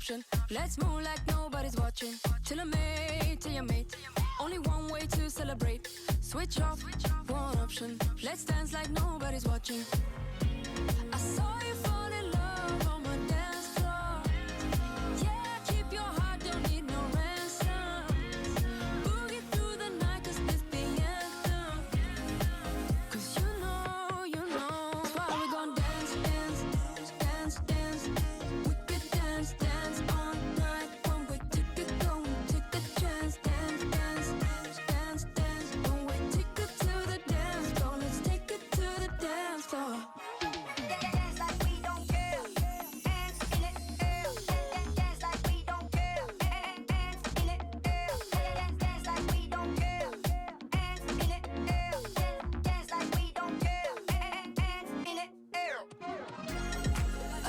option. Let's move like nobody's watching. Till I'm made, till you're made. Only one way to celebrate. Switch off, one option. Let's dance like nobody's watching. I saw you fall in love on my dance floor. Yeah, keep your heart, don't need no ransom. Boogie through the night, cause this the anthem. Cause you know, that's why we gon' dance, dance, dance, dance. We could dance, dance all night. One way ticket, go and take a chance. Dance, dance, dance, dance. One way ticket to the dance floor. Let's take it to the dance floor.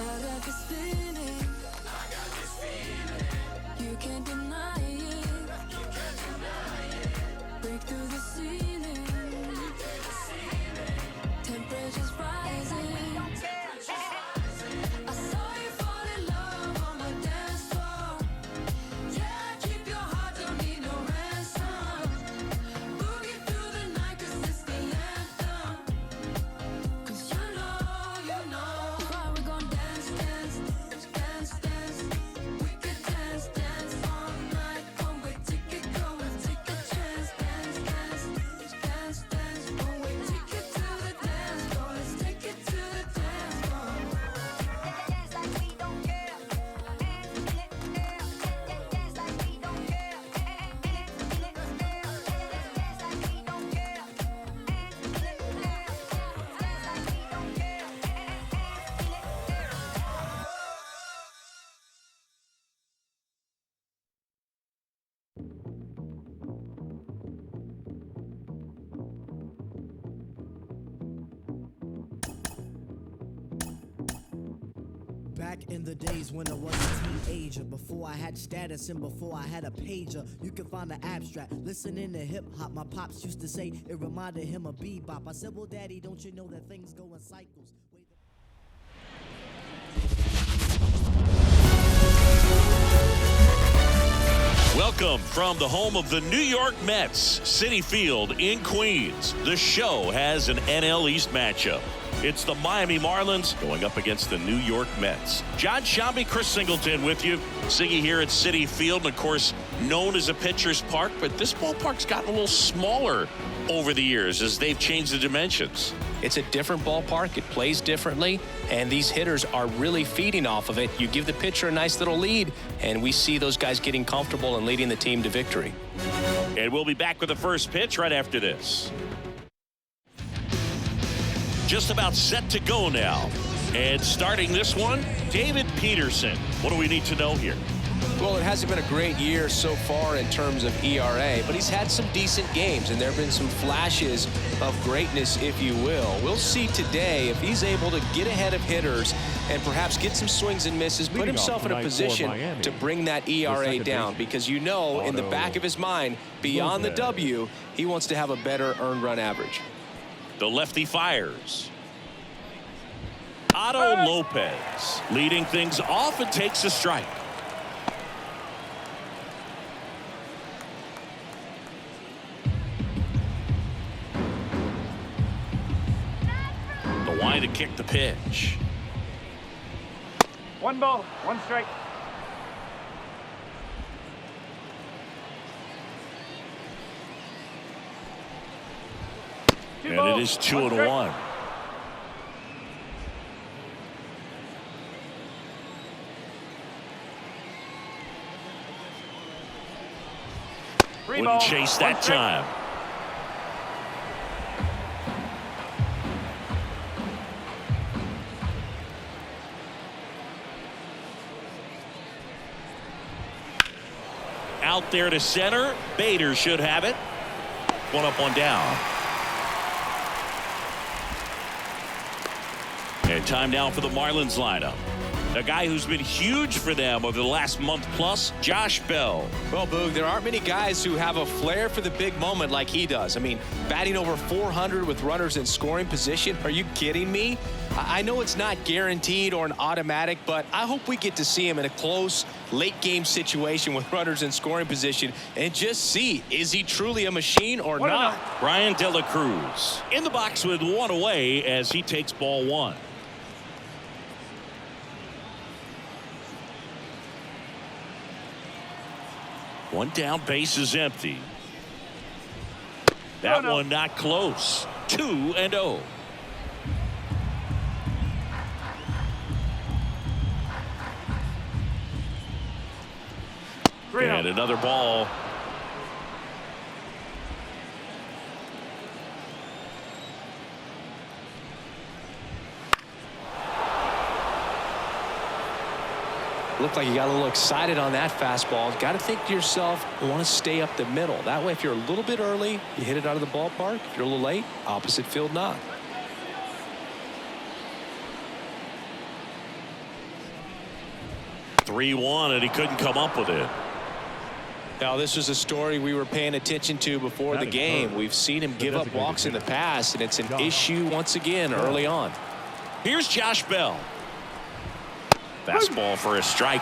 I got this feeling. You can't deny it. Break through the ceiling. Temperature's rising. I saw you fall in love on my dance floor. Yeah, keep your heart, don't need no ransom. Boogie through the night, cause it's the anthem. Cause you know, that's why we gon' dance, dance, dance, dance. We could dance, dance all night. One way ticket, go and take a chance. Dance, dance, dance, dance. One way ticket to the dance floor. Let's take it to the dance floor. Dance like we don't care. Dance in it, dance like we don't care. Dance like we don't care. Dance like we don't care. Back in the days when I was a teenager, before I had status and before I had a pager, you can find the abstract. Listening to hip hop, my pops used to say it reminded him of bebop. I said, well, Daddy, don't you know that things go in cycles? Welcome from the home of the New York Mets, Citi Field in Queens. The show has an NL East matchup. It's the Miami Marlins going up against the New York Mets. John Shambi, Chris Singleton with you. Siggy here at Citi Field, and of course, known as a pitcher's park, but this ballpark's gotten a little smaller over the years as they've changed the dimensions. It's a different ballpark. It plays differently, and these hitters are really feeding off of it. You give the pitcher a nice little lead, and we see those guys getting comfortable and leading the team to victory. And we'll be back with the first pitch right after this. Just about set to go now. And starting this one, David Peterson. What do we need to know here? Well, it hasn't been a great year so far in terms of ERA, but he's had some decent games, and there have been some flashes of greatness, if you will. We'll see today if he's able to get ahead of hitters and perhaps get some swings and misses, put himself in a position to bring that ERA down, because you know in the back of his mind, beyond the W, he wants to have a better earned run average. The lefty fires. Otto Lopez leading things off and takes a strike. The line to kick the pitch. 1 ball, 1 strike. And it is 2-1. Wouldn't chase that time. Out there to center. Bader should have it. 1 up, 1 down. And time now for the Marlins lineup. A guy who's been huge for them over the last month plus, Josh Bell. Well, Boog, there aren't many guys who have a flair for the big moment like he does. I mean, batting over 400 with runners in scoring position. Are you kidding me? I know it's not guaranteed or an automatic, but I hope we get to see him in a close, late-game situation with runners in scoring position and just see, is he truly a machine or not? Brian De La Cruz in the box with one away as he takes ball one. One down, base is empty. That one not close. 2-0. And another ball. Looked like you got a little excited on that fastball. Got to think to yourself, you want to stay up the middle. That way, if you're a little bit early, you hit it out of the ballpark. If you're a little late, opposite field not. (3-1) and he couldn't come up with it. Now, this was a story we were paying attention to before the game. We've seen him give up walks in the past, and it's an issue once again early on. Here's Josh Bell. Fastball for a strike.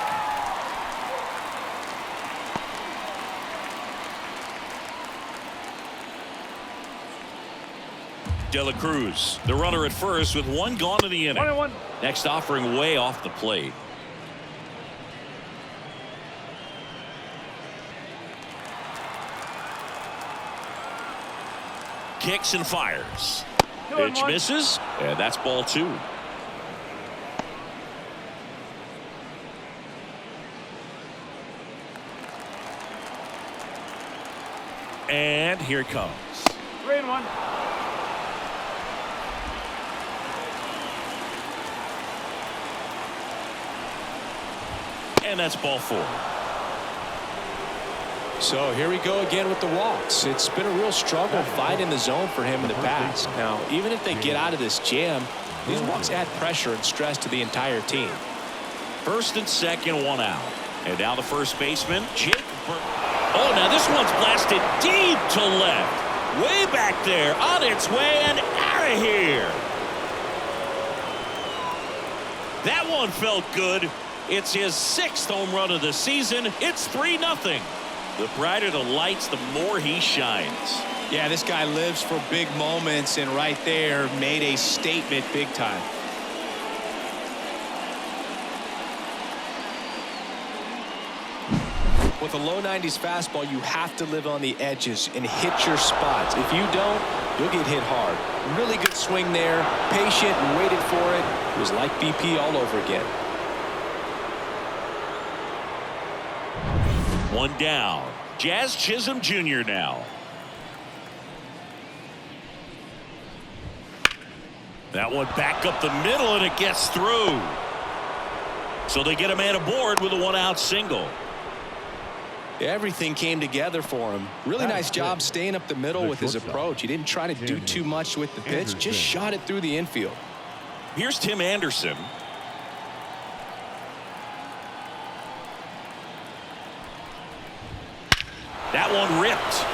De La Cruz, the runner at first with one gone to the inning. 1-1. Next offering way off the plate. Kicks and fires. Pitch misses, and that's ball two. And here it comes. 3-1. And that's ball four. So here we go again with the walks. It's been a real struggle fight in the zone for him in the past. Now, even if they get out of this jam, these walks add pressure and stress to the entire team. First and second, one out. And now the first baseman, Jake. Oh, now this one's blasted deep to left. Way back there, on its way and out of here. That one felt good. It's his 6th home run of the season. It's 3-0. The brighter the lights, the more he shines. Yeah, this guy lives for big moments, and right there made a statement big time. With a low 90s fastball, you have to live on the edges and hit your spots. If you don't, you'll get hit hard. Really good swing there. Patient and waited for it. It was like BP all over again. One down. Jazz Chisholm Jr. now. That one back up the middle, and it gets through. So they get a man aboard with a one-out single. Everything came together for him. Really nice job staying up the middle with his approach. He didn't try to do too much with the pitch, just shot it through the infield. Here's Tim Anderson. That one ripped.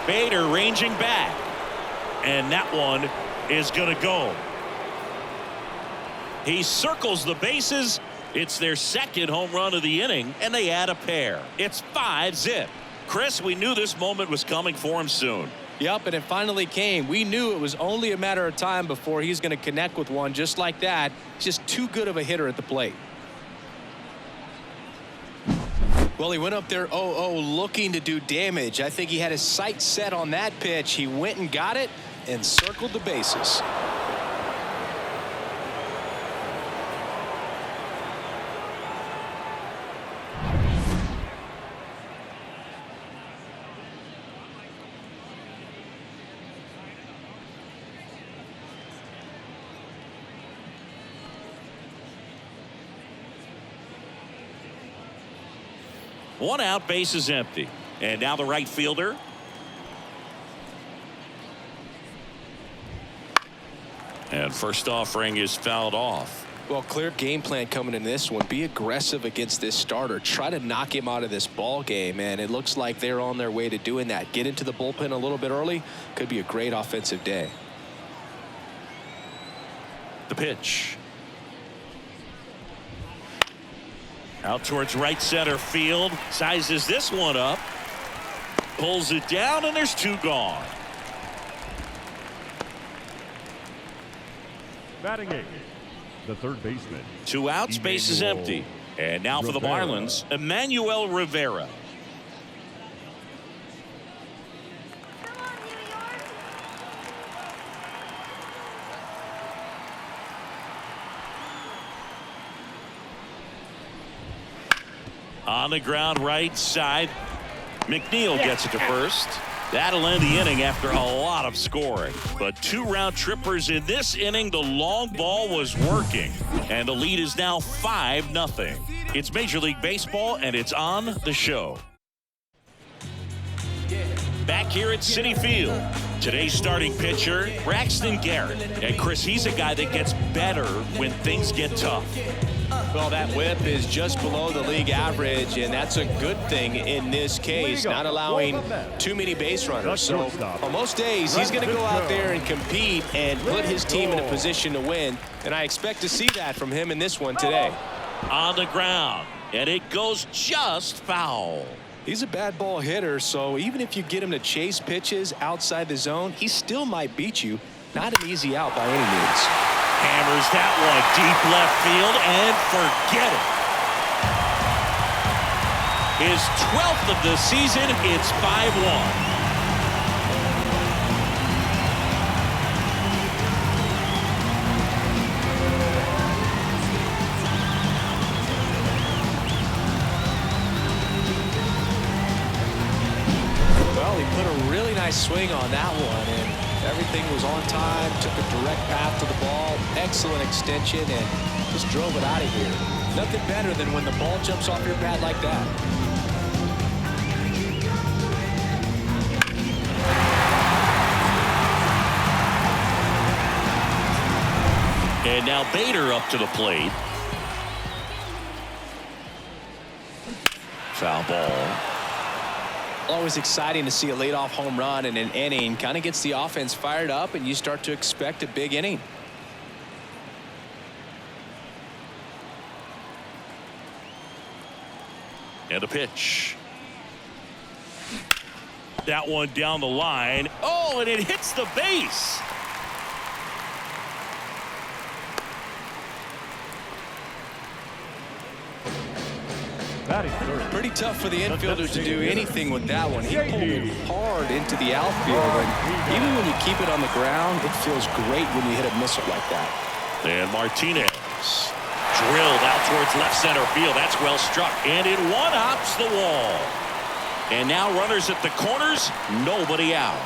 Bader ranging back. And that one is going to go. He circles the bases. It's their 2nd home run of the inning, and they add a pair. It's 5-zip. Chris, we knew this moment was coming for him soon. Yep, and it finally came. We knew it was only a matter of time before he's going to connect with one just like that. Just too good of a hitter at the plate. Well, he went up there 0-0 looking to do damage. I think he had his sights set on that pitch. He went and got it and circled the bases. One out, base is empty. And now the right fielder. And first offering is fouled off. Well, clear game plan coming in this one. Be aggressive against this starter. Try to knock him out of this ball game, and it looks like they're on their way to doing that. Get into the bullpen a little bit early. Could be a great offensive day. The pitch. Out towards right center field. Sizes this one up. Pulls it down, and there's 2 gone. Batting 8, the third baseman. 2 outs, base is empty. And now for the Marlins, Emmanuel Rivera. On the ground right side. McNeil gets it to first. That'll end the inning after a lot of scoring. But 2 round trippers in this inning. The long ball was working. And the lead is now 5-0. It's Major League Baseball, and it's on the show. Back here at Citi Field. Today's starting pitcher, Braxton Garrett. And Chris, he's a guy that gets better when things get tough. Well, that whip is just below the league average, and that's a good thing in this case, not allowing too many base runners. So on most days, he's going to go out there and compete and put his team in a position to win, and I expect to see that from him in this one today. On the ground, and it goes just foul. He's a bad ball hitter, so even if you get him to chase pitches outside the zone, he still might beat you. Not an easy out by any means. Hammers that one deep left field, and forget it. His 12th of the season. It's 5-1. Well, he put a really nice swing on that one, and everything was on time, took a direct path to the ball, excellent extension, and just drove it out of here. Nothing better than when the ball jumps off your bat like that. And now Bader up to the plate. Foul ball. Always exciting to see a leadoff home run in an inning. Kind of gets the offense fired up, and you start to expect a big inning. And a pitch. That one down the line. Oh, and it hits the base. Batting third. Pretty tough for the infielders to do anything with that one. He pulled it hard into the outfield, and even when you keep it on the ground, it feels great when you hit a missile like that. And Martinez drilled out towards left center field. That's well struck, and it one-hops the wall. And now runners at the corners, nobody out.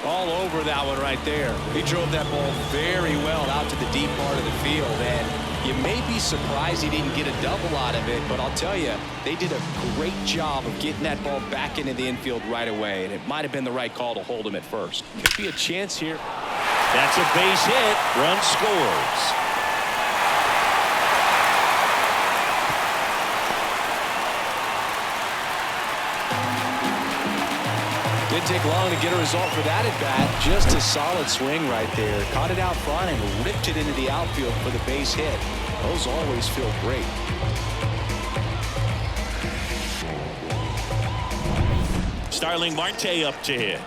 All over that one right there. He drove that ball very well out to the deep part of the field, and you may be surprised he didn't get a double out of it, but I'll tell you, they did a great job of getting that ball back into the infield right away, and it might have been the right call to hold him at first. Could be a chance here. That's a base hit. Run scores. Didn't take long to get a result for that at bat. Just a solid swing right there. Caught it out front and ripped it into the outfield for the base hit. Those always feel great. Starling Marte up to hit.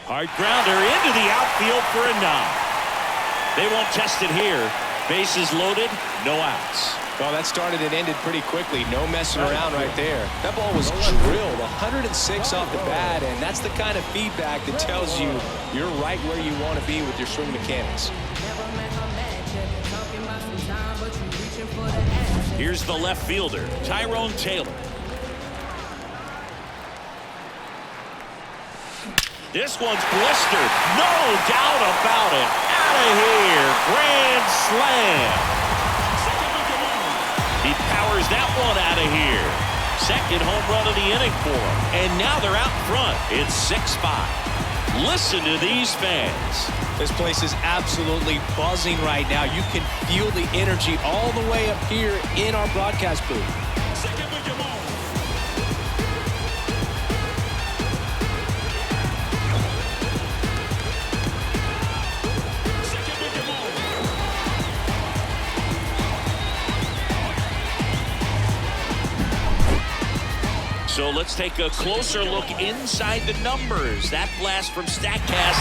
Hard grounder into the outfield for a knock. They won't test it here. Bases loaded, no outs. Well, that started and ended pretty quickly. No messing around right there. That ball was drilled 106 off the bat, and that's the kind of feedback that tells you you're right where you want to be with your swing mechanics. Here's the left fielder, Tyrone Taylor. This one's blistered. No doubt about it. Out of here. Grand slam. He powers that one out of here. Second home run of the inning for them. And now they're out front. It's 6-5. Listen to these fans. This place is absolutely buzzing right now. You can feel the energy all the way up here in our broadcast booth. So let's take a closer look inside the numbers. That blast from StatCast,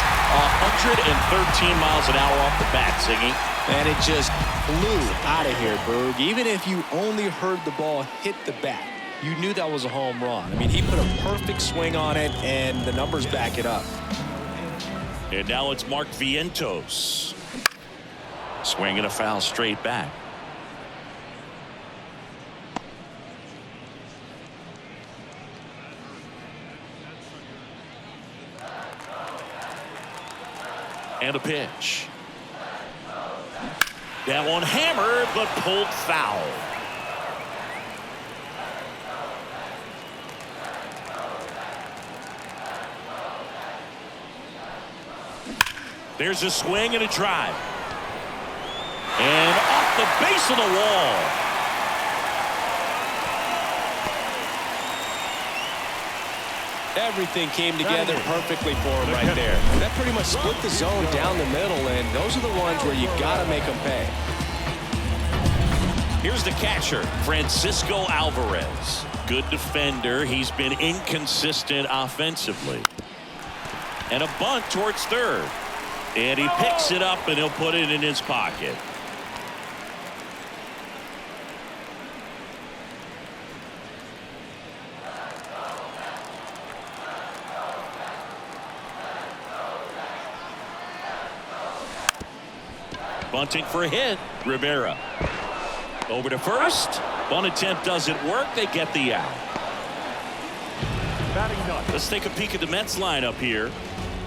113 miles an hour off the bat, Singy. And it just flew out of here, Berg. Even if you only heard the ball hit the bat, you knew that was a home run. I mean, he put a perfect swing on it, and the numbers back it up. And now it's Mark Vientos. Swinging a foul straight back. And a pitch. That one hammered, but pulled foul. There's a swing and a drive. And off the base of the wall. Everything came together perfectly for him right there. That pretty much split the zone down the middle, and those are the ones where you got to make them pay. Here's the catcher, Francisco Alvarez. Good defender. He's been inconsistent offensively. And a bunt towards third. And he picks it up, and he'll put it in his pocket. Bunting for a hit. Rivera. Over to first. Bunt attempt doesn't work. They get the out. Let's take a peek at the Mets lineup here.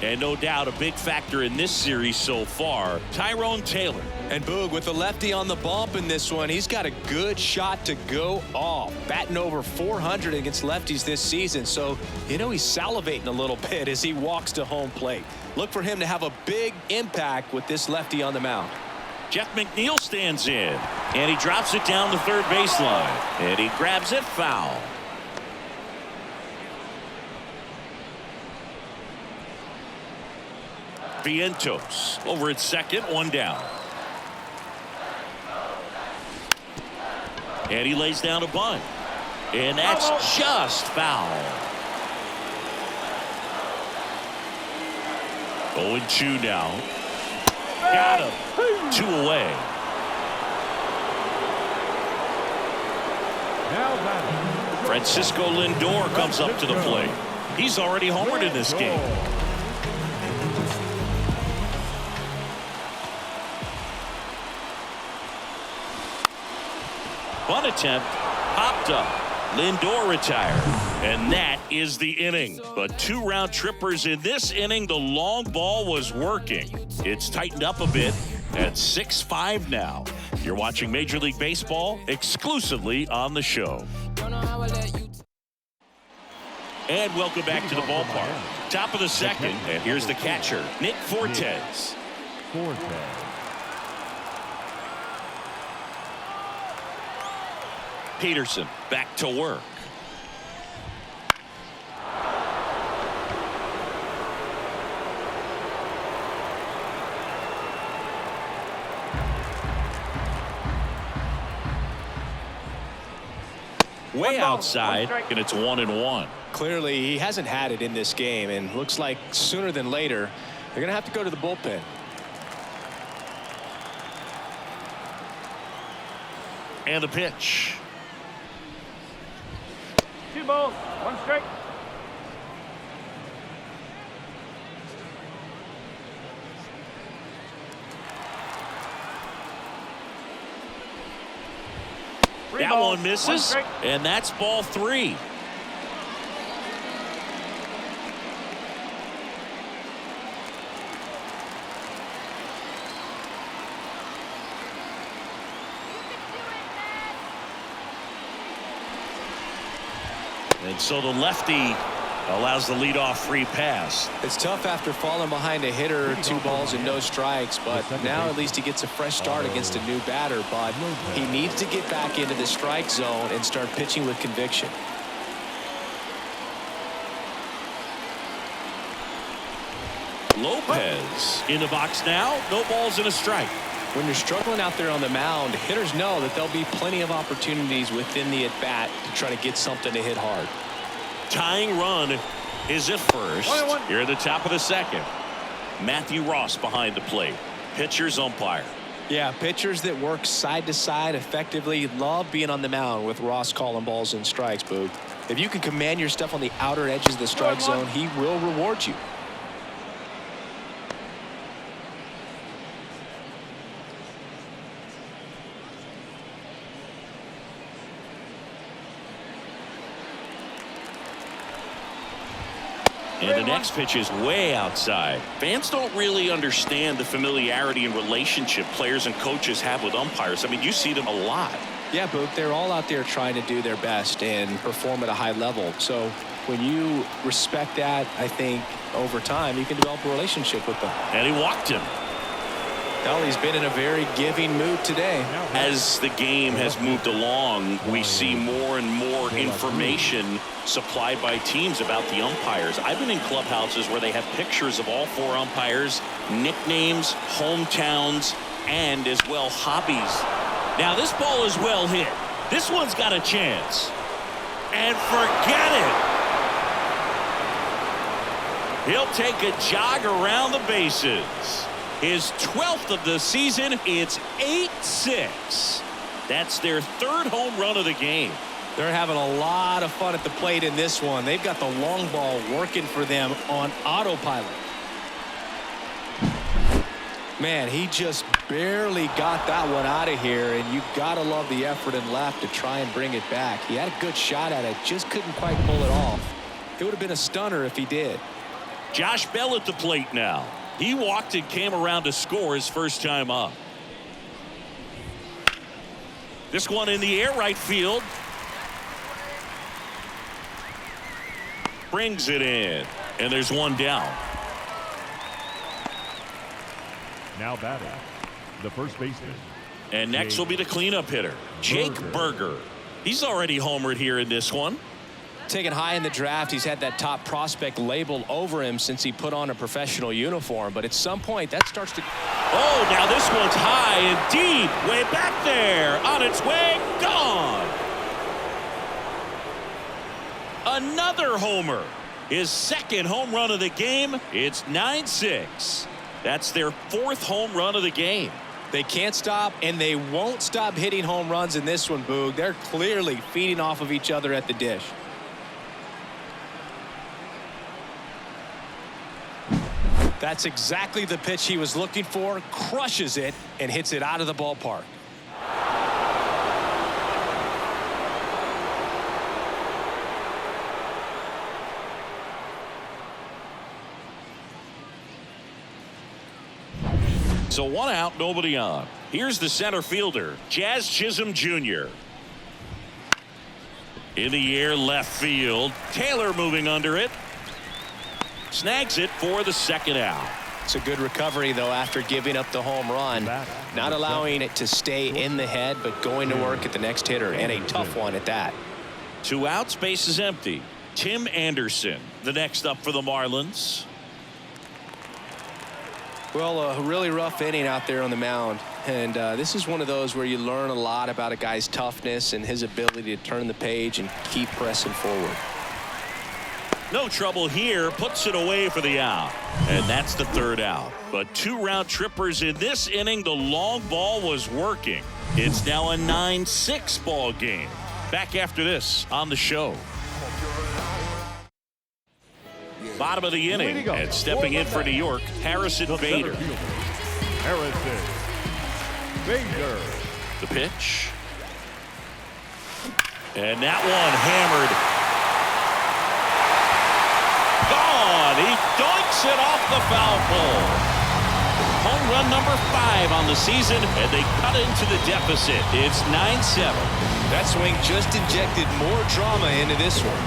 And no doubt a big factor in this series so far, Tyrone Taylor. And Boog with the lefty on the bump in this one. He's got a good shot to go off. Batting over 400 against lefties this season. So, you know, he's salivating a little bit as he walks to home plate. Look for him to have a big impact with this lefty on the mound. Jeff McNeil stands in, and he drops it down the third baseline, and he grabs it foul. Vientos over at second, one down. And he lays down a bunt, and that's just foul. 0-2 now. Got him. 2 away. Francisco Lindor comes up to the plate. He's already homered in this game. Bunt attempt popped up. Lindor retired. And that is the inning. But 2 round trippers in this inning. The long ball was working. It's tightened up a bit at 6-5 now. You're watching Major League Baseball exclusively on the show. And welcome back to the ballpark. Top of the second, and here's the catcher, Nick Fortes. Peterson back to work. Way outside, and it's 1-1. Clearly, he hasn't had it in this game, and looks like sooner than later, they're going to have to go to the bullpen. And the pitch. 2 balls, 1 strike. That one misses, and that's ball 3. And so the lefty allows the leadoff free pass. It's tough after falling behind a hitter, 2 balls and no strikes, but now at least he gets a fresh start against a new batter. But he needs to get back into the strike zone and start pitching with conviction. Lopez in the box now. No balls and a strike. When you're struggling out there on the mound, hitters know that there'll be plenty of opportunities within the at-bat to try to get something to hit hard. Tying run is at first. Here at the top of the second. Matthew Ross behind the plate. Pitcher's umpire. Yeah, pitchers that work side to side effectively love being on the mound with Ross calling balls and strikes, Boog. If you can command your stuff on the outer edges of the strike zone, he will reward you. And the next pitch is way outside. Fans don't really understand the familiarity and relationship players and coaches have with umpires. I mean, you see them a lot. Yeah, Boog, they're all out there trying to do their best and perform at a high level. So when you respect that, I think over time you can develop a relationship with them. And he walked him. Well, he's been in a very giving mood today. As the game has moved along, we see more and more information supplied by teams about the umpires. I've been in clubhouses where they have pictures of all 4 umpires, nicknames, hometowns, and as well hobbies. Now this ball is well hit. This one's got a chance. And forget it. He'll take a jog around the bases. His 12th of the season. It's 8-6. That's their 3rd home run of the game. They're having a lot of fun at the plate in this one. They've got the long ball working for them on autopilot. Man, he just barely got that one out of here, and you gotta love the effort in left to try and bring it back. He had a good shot at it, just couldn't quite pull it off. It would have been a stunner if he did. Josh Bell at the plate now. He walked and came around to score his first time up. This one in the air, right field. Brings it in, and there's one down. Now batting, the first baseman. And next will be the cleanup hitter, Jake Berger. He's already homered here in this one. Taken high in the draft, he's had that top prospect label over him since he put on a professional uniform, but at some point that starts to... Oh, now this one's high indeed, way back there, on its way, gone. Another homer, his 2nd home run of the game. It's 9-6. That's their 4th home run of the game. They can't stop, and they won't stop hitting home runs in this one, Boog. They're clearly feeding off of each other at the dish. That's exactly the pitch he was looking for. Crushes it and hits it out of the ballpark. So 1 out, nobody on. Here's the center fielder, Jazz Chisholm Jr. In the air, left field. Taylor moving under it. Snags it for the 2nd out. It's a good recovery, though, after giving up the home run. Not allowing it to stay in the head, but going to work at the next hitter, and a tough one at that. 2 outs, base is empty. Tim Anderson, the next up for the Marlins. Well, a really rough inning out there on the mound. And this is one of those where you learn a lot about a guy's toughness and his ability to turn the page and keep pressing forward. No trouble here, puts it away for the out. And that's the 3rd out. But 2 round trippers in this inning. The long ball was working. It's now a 9-6 ball game. Back after this on the show. Bottom of the inning, and stepping in for New York, Harrison Bader. Harrison Bader. The pitch. And that one hammered. Gone. He doinks it off the foul pole. Home run number 5 on the season, and they cut into the deficit. It's 9-7. That swing just injected more drama into this one.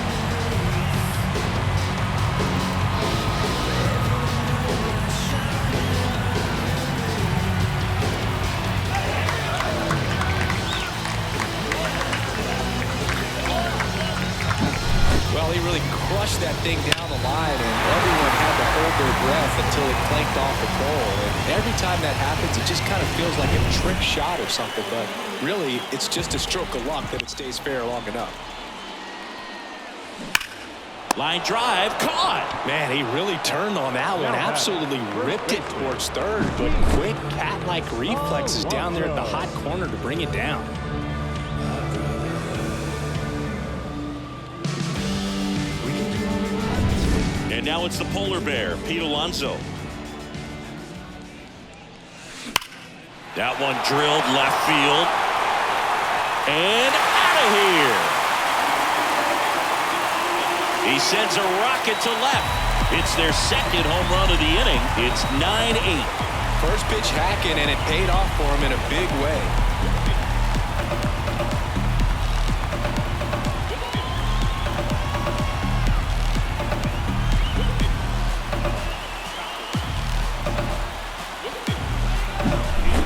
bowl. And every time that happens, it just kind of feels like a trick shot or something. But really, it's just a stroke of luck that it stays fair long enough. Line drive, caught. Man, he really turned on that one. Absolutely ripped it towards third, but quick cat-like reflexes down there at the hot corner to bring it down. And now it's the polar bear, Pete Alonso. That one drilled left field. And out of here. He sends a rocket to left. It's their second home run of the inning. It's 9-8. First pitch hacking, and it paid off for him in a big way.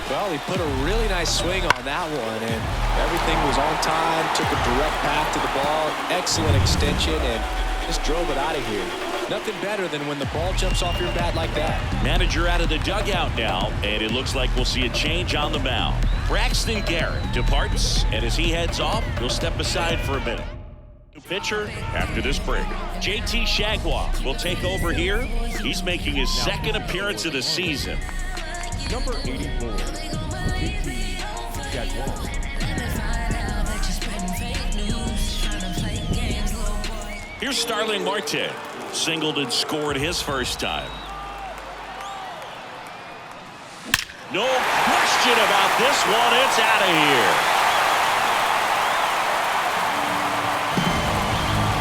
Well, he put a really nice swing on that one, and everything was on time, took a direct path to the ball, excellent extension, and just drove it out of here. Nothing better than when the ball jumps off your bat like that. Manager out of the dugout now, and it looks like we'll see a change on the mound. Braxton Garrett departs, and as he heads off, he'll step aside for a minute. New pitcher after this break. JT Shagwa will take over here. He's making his second appearance of the season. Number 84, Citi. Here's Starling Marte. Singled and scored his first time. No question about this one. It's out of here.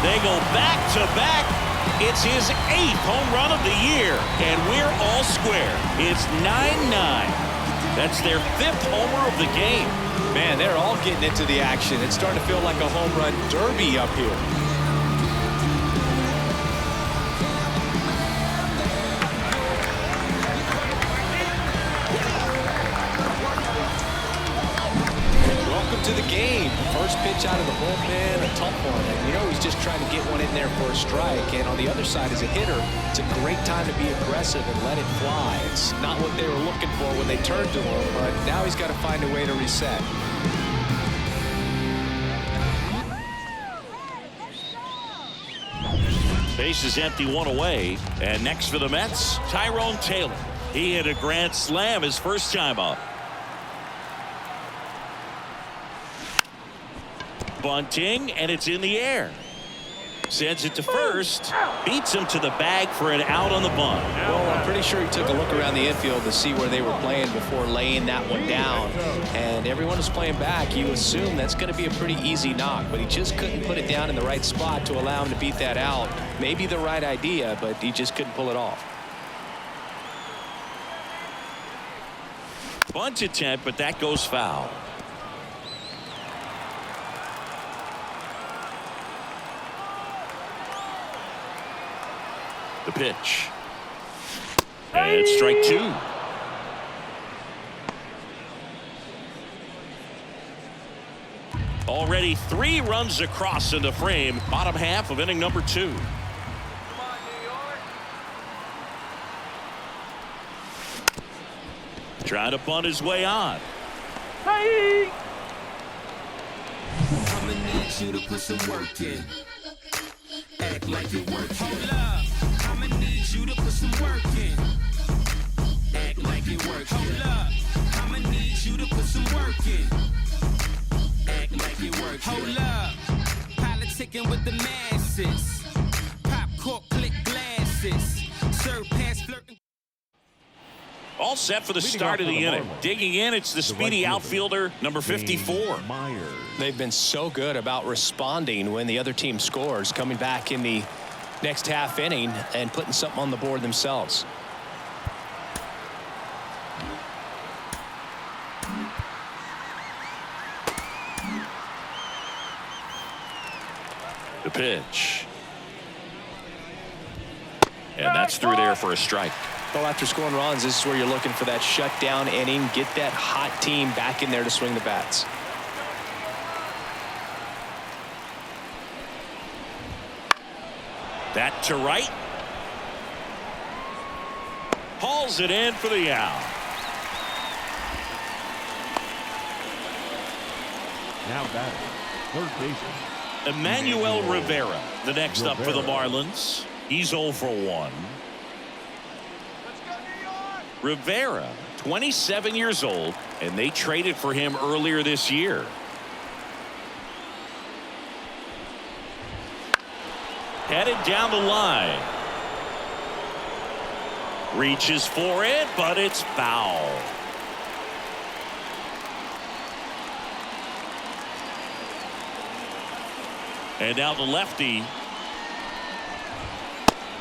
They go back to back. It's his 8th home run of the year, and we're all square. It's 9-9. That's their 5th homer of the game. Man, they're all getting into the action. It's starting to feel like a home run derby up here. To the game. First pitch out of the bullpen, a tough one. And you know he's just trying to get one in there for a strike. And on the other side, as a hitter, it's a great time to be aggressive and let it fly. It's not what they were looking for when they turned to him, but now he's got to find a way to reset. Base is empty, one away. And next for the Mets, Tyrone Taylor. He hit a grand slam his first time up. Bunting, and it's in the air. Sends it to first. Beats him to the bag for an out on the bunt. Well, I'm pretty sure he took a look around the infield to see where they were playing before laying that one down. And everyone was playing back. You assume that's going to be a pretty easy knock, but he just couldn't put it down in the right spot to allow him to beat that out. Maybe the right idea, but he just couldn't pull it off. Bunt attempt, but that goes foul. The pitch. And it's strike 2. Already 3 runs across in the frame. Bottom half of inning number 2. Trying to bunt his way on. Hey! I'ma need you to put some work in. Act like you work here. I'ma need you to put some work in. Act like you work here. I'ma need you to put some work in. Act like you work here. Hold up. Politicking with the masses. Pop cork click glasses. Serve pass flirting. All set for the start of the inning. Digging in, it's the speedy outfielder, number 54. They've been so good about responding when the other team scores, coming back in the next half inning and putting something on the board themselves. The pitch. And that's through there for a strike. Well, after scoring runs, this is where you're looking for that shutdown inning. Get that hot team back in there to swing the bats. That to right. hauls it in for the out. Now batting, third baseman. Emmanuel Rivera, the next up for the Marlins. He's 0 for 1. Rivera, 27 years old, and they traded for him earlier this year. Headed down the line. Reaches for it, but it's foul. And now the lefty.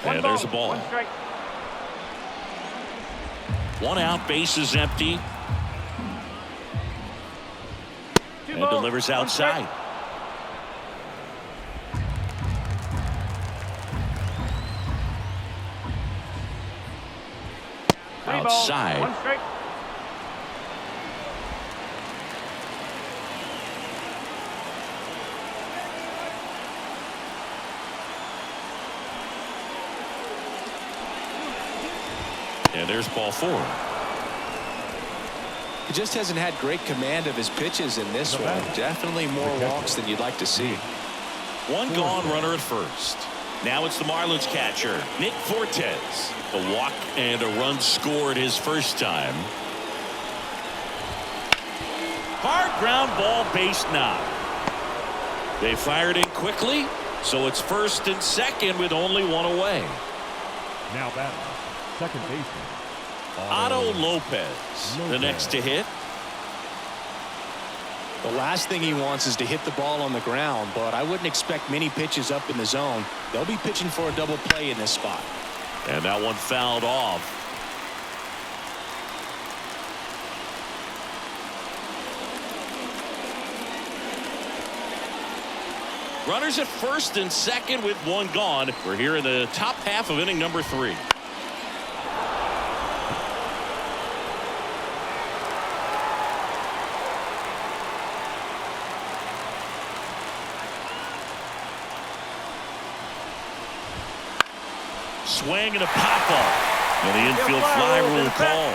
And there's a ball. One out, base is empty. And delivers outside. Outside. And there's ball 4. He just hasn't had great command of his pitches in this one. Definitely more walks than you'd like to see. One gone, runner at first. Now it's the Marlins catcher, Nick Fortes. A walk and a run scored his first time. Hard ground ball, base knock. They fired in quickly, so it's first and second with only one away. Now batting, second baseman. Otto Lopez, the next to hit. The last thing he wants is to hit the ball on the ground, but I wouldn't expect many pitches up in the zone. They'll be pitching for a double play in this spot. And that one fouled off. Runners at first and second with one gone. We're here in the top half of inning number 3. Swing and a pop up. And the infield fly rule call.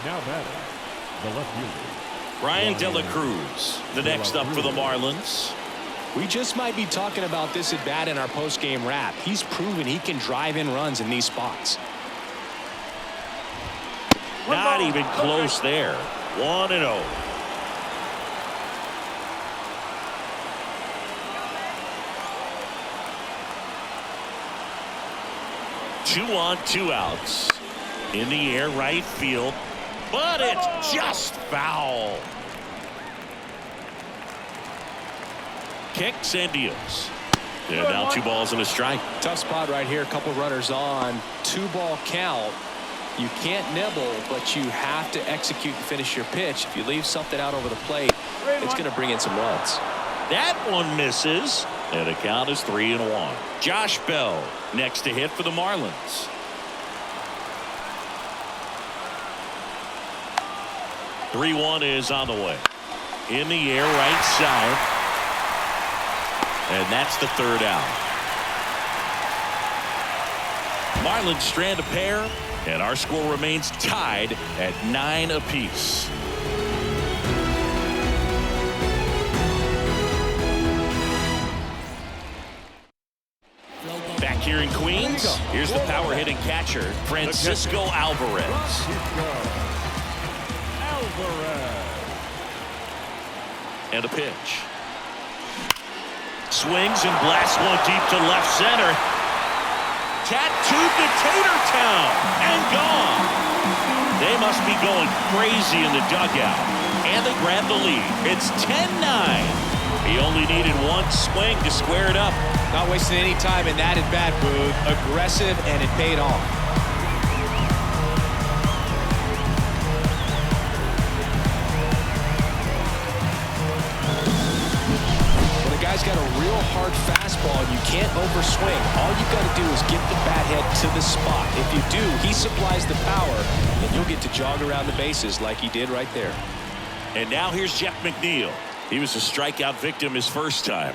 Now batting, the left fielder. Brian De La Cruz, the next up for the Marlins. We just might be talking about this at bat in our post-game wrap. He's proven he can drive in runs in these spots. Not even close there. 1-0. 2 on, 2 outs. In the air, right field. But it's just foul. Kicks and deals. And now 2 balls and a strike. Tough spot right here. A couple runners on. 2-ball count. You can't nibble, but you have to execute and finish your pitch. If you leave something out over the plate, it's going to bring in some runs. That one misses. And the count is 3-1. Josh Bell next to hit for the Marlins. 3-1 is on the way. In the air, right side. And that's the 3rd out. Marlins strand a pair, and our score remains tied at 9 apiece. Back here in Queens, here's the power hitting catcher, Francisco Alvarez. And a pitch. Swings and blasts one deep to left center. Tattooed to Tatertown and gone. They must be going crazy in the dugout. And they grab the lead. It's 10-9. He only needed one swing to square it up. Not wasting any time in that at-bat, Boog. Aggressive, and it paid off. Guy's got a real hard fastball. You can't overswing. All you've got to do is get the bat head to the spot. If you do, he supplies the power, and you'll get to jog around the bases like he did right there. And now here's Jeff McNeil. He was a strikeout victim his first time.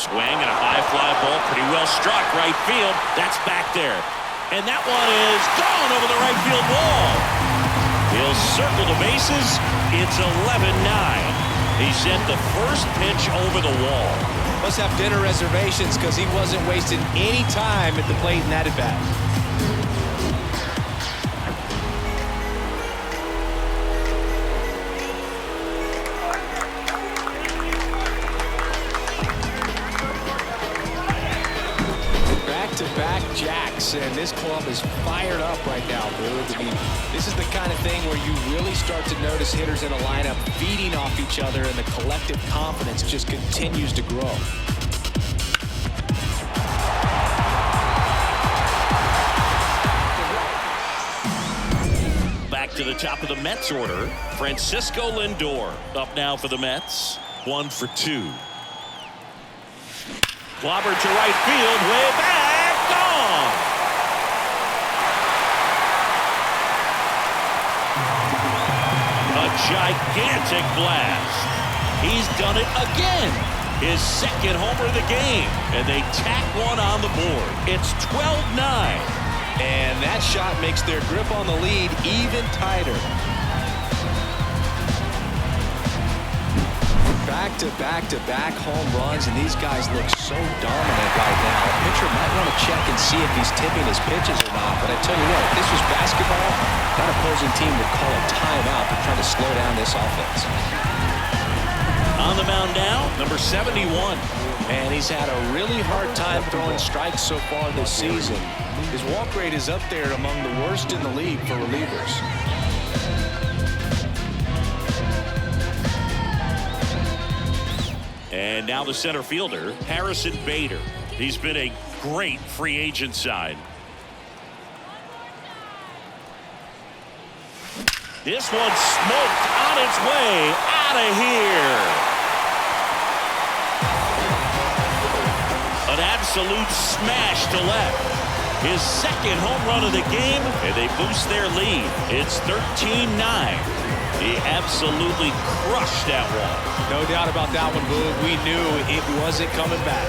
Swing and a high fly ball, pretty well struck right field. That's back there. And that one is gone over the right field wall. He'll circle the bases. It's 11-9. He sent the first pitch over the wall. Must have dinner reservations because he wasn't wasting any time at the plate in that at-bat. Back-to-back jacks, and this club is fired up right now, Boog. I mean, this is the kind of thing where you really start to notice hitters in a lineup feeding off each other, and the collective confidence just continues to grow. Back to the top of the Mets order, Francisco Lindor up now for the Mets. 1 for 2. Clobbered to right field, way back, gone. A gigantic blast. He's done it again. His second homer of the game, and they tack one on the board. It's 12-9. And that shot makes their grip on the lead even tighter. Back-to-back-to-back home runs, and these guys look so dominant right now. A pitcher might want to check and see if he's tipping his pitches or not. But I tell you what, if this was basketball, that opposing team would call a timeout to try to slow down this offense. On the mound now, number 71. And he's had a really hard time throwing strikes so far this season. His walk rate is up there among the worst in the league for relievers. And now the center fielder, Harrison Bader. He's been a great free agent sign. This one's smoked on its way out of here. An absolute smash to left. His second home run of the game, and they boost their lead. It's 13-9. He absolutely crushed that one. No doubt about that one, Boog. We knew it wasn't coming back.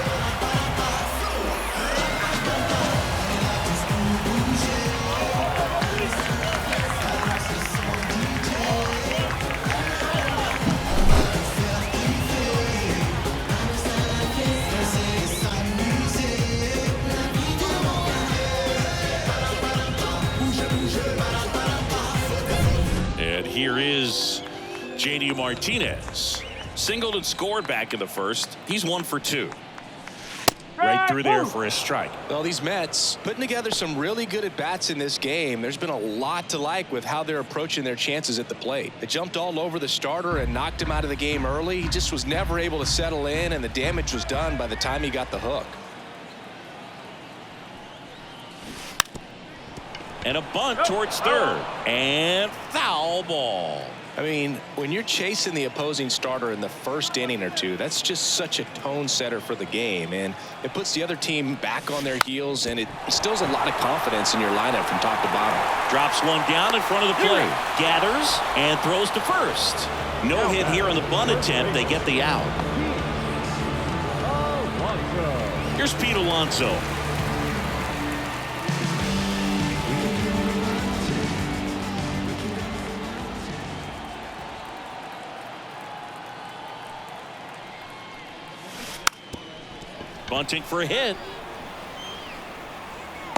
Here is J.D. Martinez. Singled and scored back in the first. He's 1 for 2. Right through there for a strike. Well, these Mets putting together some really good at-bats in this game. There's been a lot to like with how they're approaching their chances at the plate. They jumped all over the starter and knocked him out of the game early. He just was never able to settle in, and the damage was done by the time he got the hook. And a bunt towards third. And foul ball. I mean, when you're chasing the opposing starter in the first inning or two, that's just such a tone setter for the game. And it puts the other team back on their heels, and it instills a lot of confidence in your lineup from top to bottom. Drops one down in front of the plate. Gathers and throws to first. No hit here on the bunt attempt. They get the out. Here's Pete Alonso. Bunting for a hit.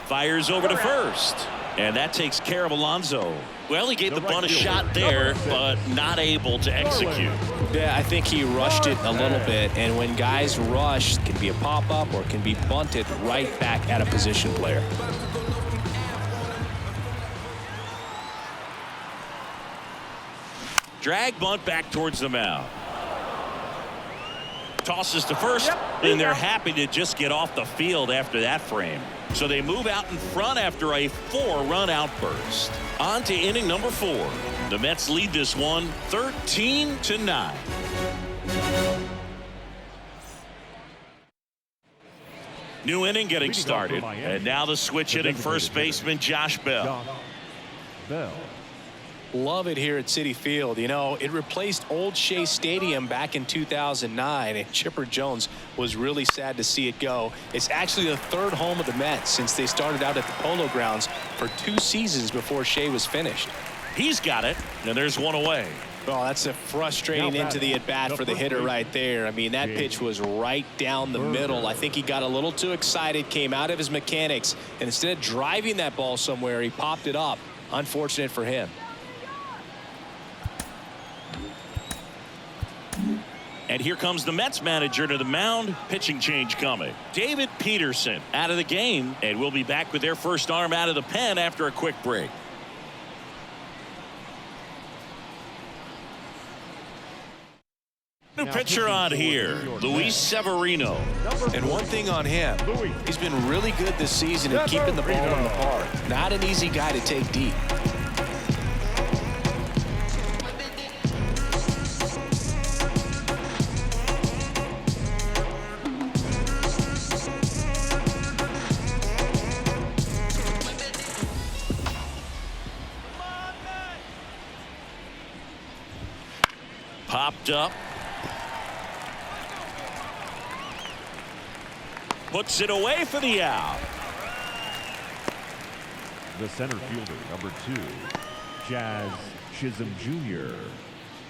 Fires over to first. And that takes care of Alonso. Well, he gave the bunt a shot there, but not able to execute. Yeah, I think he rushed it a little bit. And when guys rush, it can be a pop-up or it can be bunted right back at a position player. Drag bunt back towards the mound. Tosses to first, and they're happy to just get off the field after that frame. So they move out in front after a 4-run outburst. On to inning number 4. The Mets lead this one 13-9. New inning getting started, and now the switch hitting first baseman Josh Bell. Love it here at Citi Field. You know, it replaced Old Shea Stadium back in 2009, and Chipper Jones was really sad to see it go. It's actually the third home of the Mets since they started out at the Polo Grounds for 2 seasons before Shea was finished. He's got it, and there's one away. Well, that's a frustrating into the at-bat for the hitter right there. I mean, that pitch was right down the middle. I think he got a little too excited, came out of his mechanics, and instead of driving that ball somewhere, he popped it up. Unfortunate for him. And here comes the Mets manager to the mound. Pitching change coming. David Peterson out of the game, and we'll be back with their first arm out of the pen after a quick break. New pitcher on here, Luis Severino. And one thing on him, he's been really good this season at keeping the ball in the park. Not an easy guy to take deep. Popped up. Puts it away for the out. The center fielder, number 2, Jazz Chisholm Jr.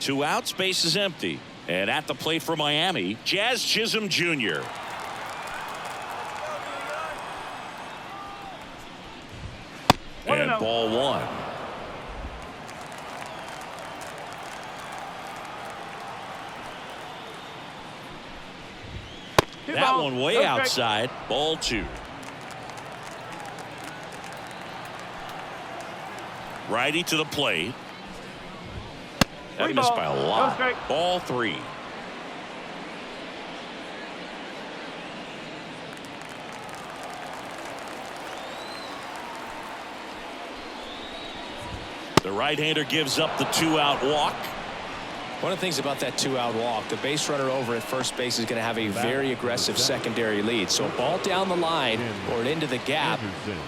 2 outs, base is empty. And at the plate for Miami, Jazz Chisholm Jr. And ball 1. That one way outside. Ball 2. Righty to the plate. That missed by a lot. Ball 3. The right-hander gives up the 2-out walk. One of the things about that 2-out walk, the base runner over at first base is going to have a very aggressive secondary lead. So a ball down the line or into the gap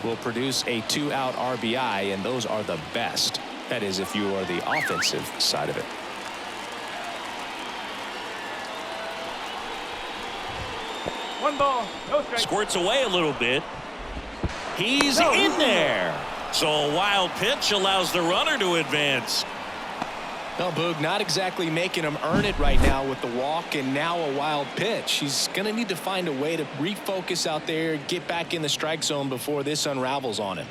will produce a 2-out RBI, and those are the best. That is, if you are the offensive side of it. One ball, no strike. Squirts away a little bit. He's in there. So a wild pitch allows the runner to advance. No, Boog, not exactly making him earn it right now with the walk and now a wild pitch. He's going to need to find a way to refocus out there, get back in the strike zone before this unravels on him.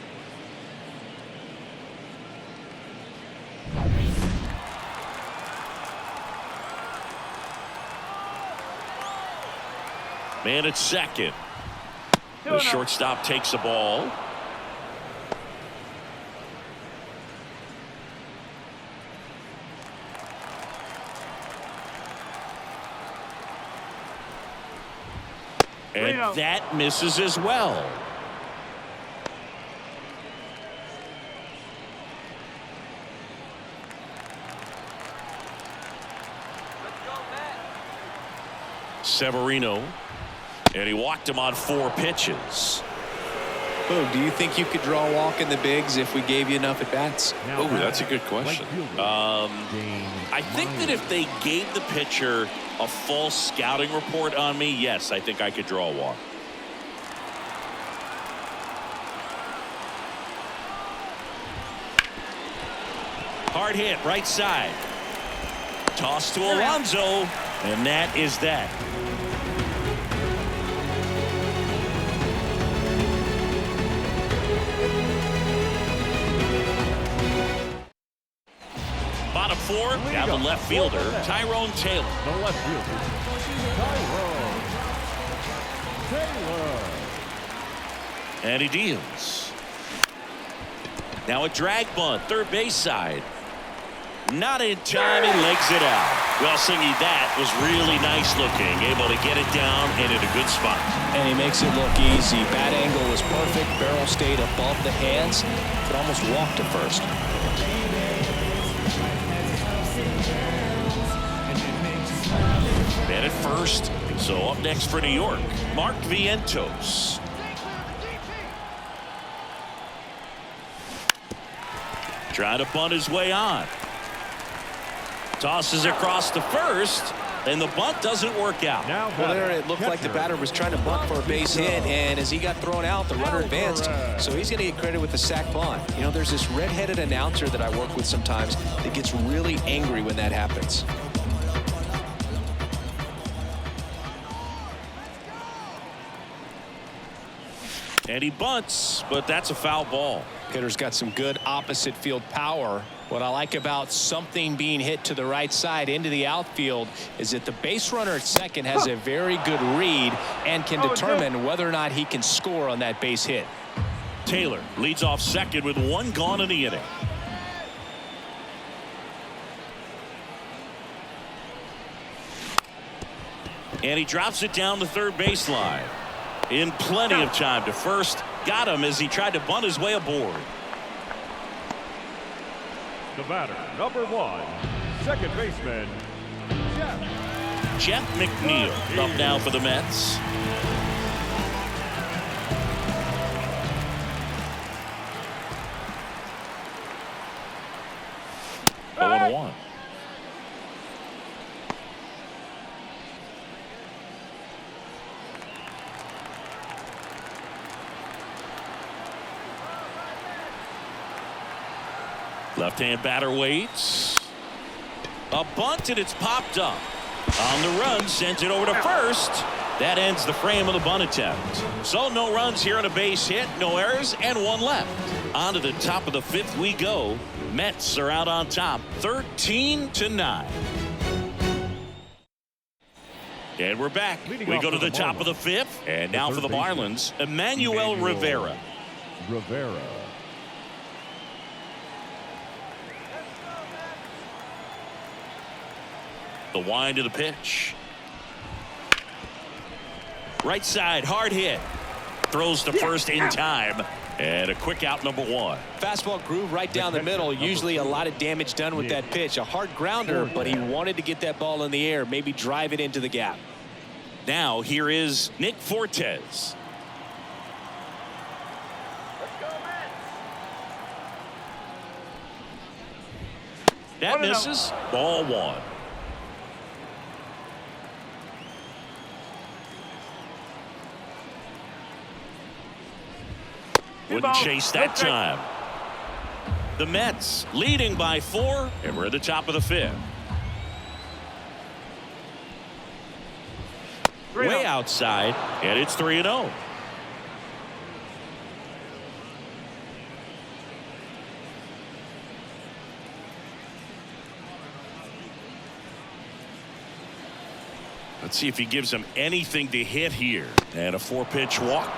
Man at second. The shortstop takes the ball. And that misses as well. Severino. And he walked him on 4 pitches. Boog, do you think you could draw a walk in the bigs if we gave you enough at bats? Oh, that's a good question. I think that if they gave the pitcher a false scouting report on me, yes, I think I could draw a walk. Hard hit, right side. Toss to Alonso, and that is that. Bottom 4, down the left fielder, Tyrone Taylor. The left fielder, Tyrone Taylor. And he deals. Now a drag bunt, third base side. Not in time, he legs it out. Well, Singy, that was really nice looking. Able to get it down and in a good spot. And he makes it look easy. Bat angle was perfect. Barrel stayed above the hands. Could almost walk to first. Man at first. So up next for New York, Mark Vientos. Trying to bunt his way on. Tosses across to first, and the bunt doesn't work out. Well, there it looked like the batter was trying to bunt for a base hit, and as he got thrown out, the runner advanced. So he's going to get credit with the sac bunt. You know, there's this red-headed announcer that I work with sometimes that gets really angry when that happens. And he bunts, but that's a foul ball. Hitter's got some good opposite field power. What I like about something being hit to the right side into the outfield is that the base runner at second has a very good read and can determine whether or not he can score on that base hit. Taylor leads off second with one gone in the inning. And he drops it down the third baseline. In plenty of time to first. Got him as he tried to bunt his way aboard. The batter, number 1, second baseman, Jeff McNeil up now for the Mets. Oh, 1. Left-hand batter waits. A bunt, and it's popped up. On the run, sends it over to first. That ends the frame of the bunt attempt. So no runs here on a base hit, no errors, and one left. On to the top of the 5th we go. Mets are out on top, 13-9. And we're back. We go to the top of the 5th. And now for the Marlins, Emmanuel Rivera. The wind of the pitch. Right side, hard hit. Throws to first in time. And a quick out, number 1. Fastball groove right down the middle. Usually a lot of damage done with that pitch. A hard grounder, but he wanted to get that ball in the air, maybe drive it into the gap. Now here is Nick Fortes. That misses. Ball 1. Wouldn't chase that time. The Mets leading by 4, and we're at the top of the 5th. Way outside, and it's 3-0. Let's see if he gives him anything to hit here. And a 4-pitch walk.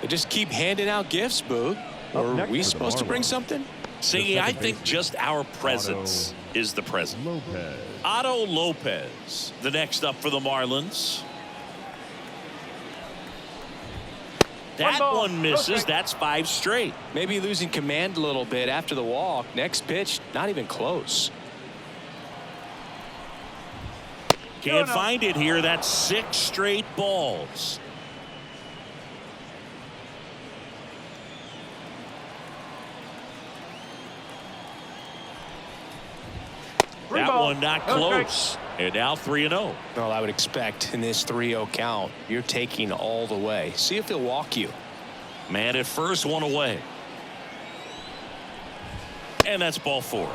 They just keep handing out gifts, Boog. Or are we supposed to bring something? See, I think just our presence is the present. Otto Lopez, the next up for the Marlins. That one misses. That's 5 straight. Maybe losing command a little bit after the walk. Next pitch, not even close. Can't find it here. That's 6 straight balls. That one not close. And now 3-0. Well, I would expect in this 3-0 count, you're taking all the way. See if he'll walk you. Man at first, 1 away. And that's ball 4.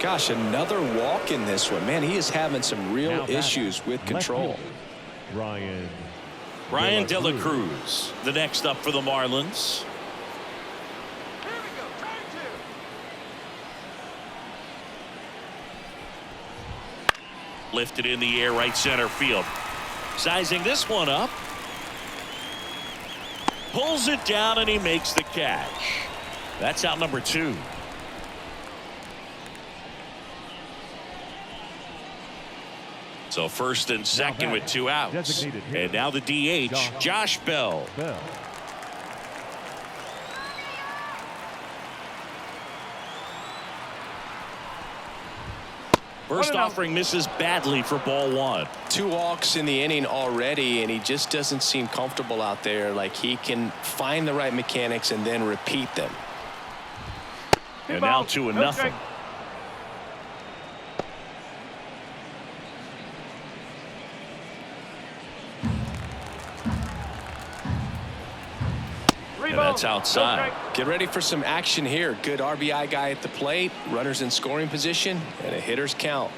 Gosh, another walk in this one. Man, he is having some real issues with control. Ryan De La Cruz, the next up for the Marlins. Lifted in the air, right center field. Sizing this one up. Pulls it down, and he makes the catch. That's out number 2. So first and second with 2 outs. And now the DH, Josh Bell. First offering misses badly for ball 1. 2 walks in the inning already, and he just doesn't seem comfortable out there. Like he can find the right mechanics and then repeat them. And now 2-0. And that's outside. Get ready for some action here. Good RBI guy at the plate, runners in scoring position, and a hitter's count.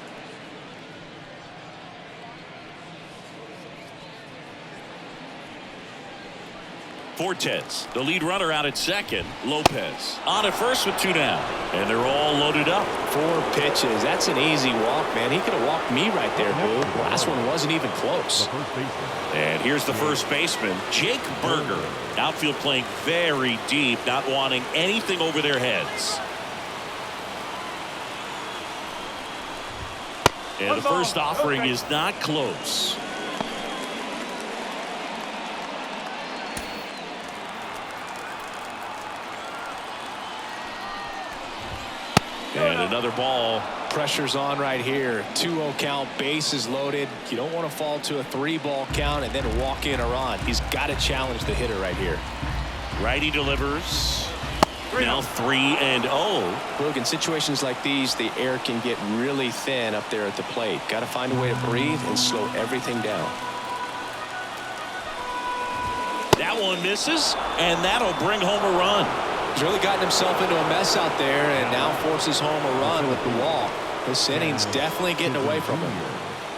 Fortes, the lead runner out at second. Lopez on at first with 2 down. And they're all loaded up. 4 pitches. That's an easy walk, man. He could have walked me right there, Boo. Last one wasn't even close. And here's the first baseman, Jake Berger. Outfield playing very deep, not wanting anything over their heads. And the first offering is not close. And another ball. Pressure's on right here. 2-0 count, bases loaded. You don't want to fall to a 3-ball count and then walk in a run. He's got to challenge the hitter right here. Righty delivers. Now 3-0. Look, in situations like these, the air can get really thin up there at the plate. Got to find a way to breathe and slow everything down. That one misses, and that'll bring home a run. He's really gotten himself into a mess out there and now forces home a run with the walk. This inning's definitely getting away from him.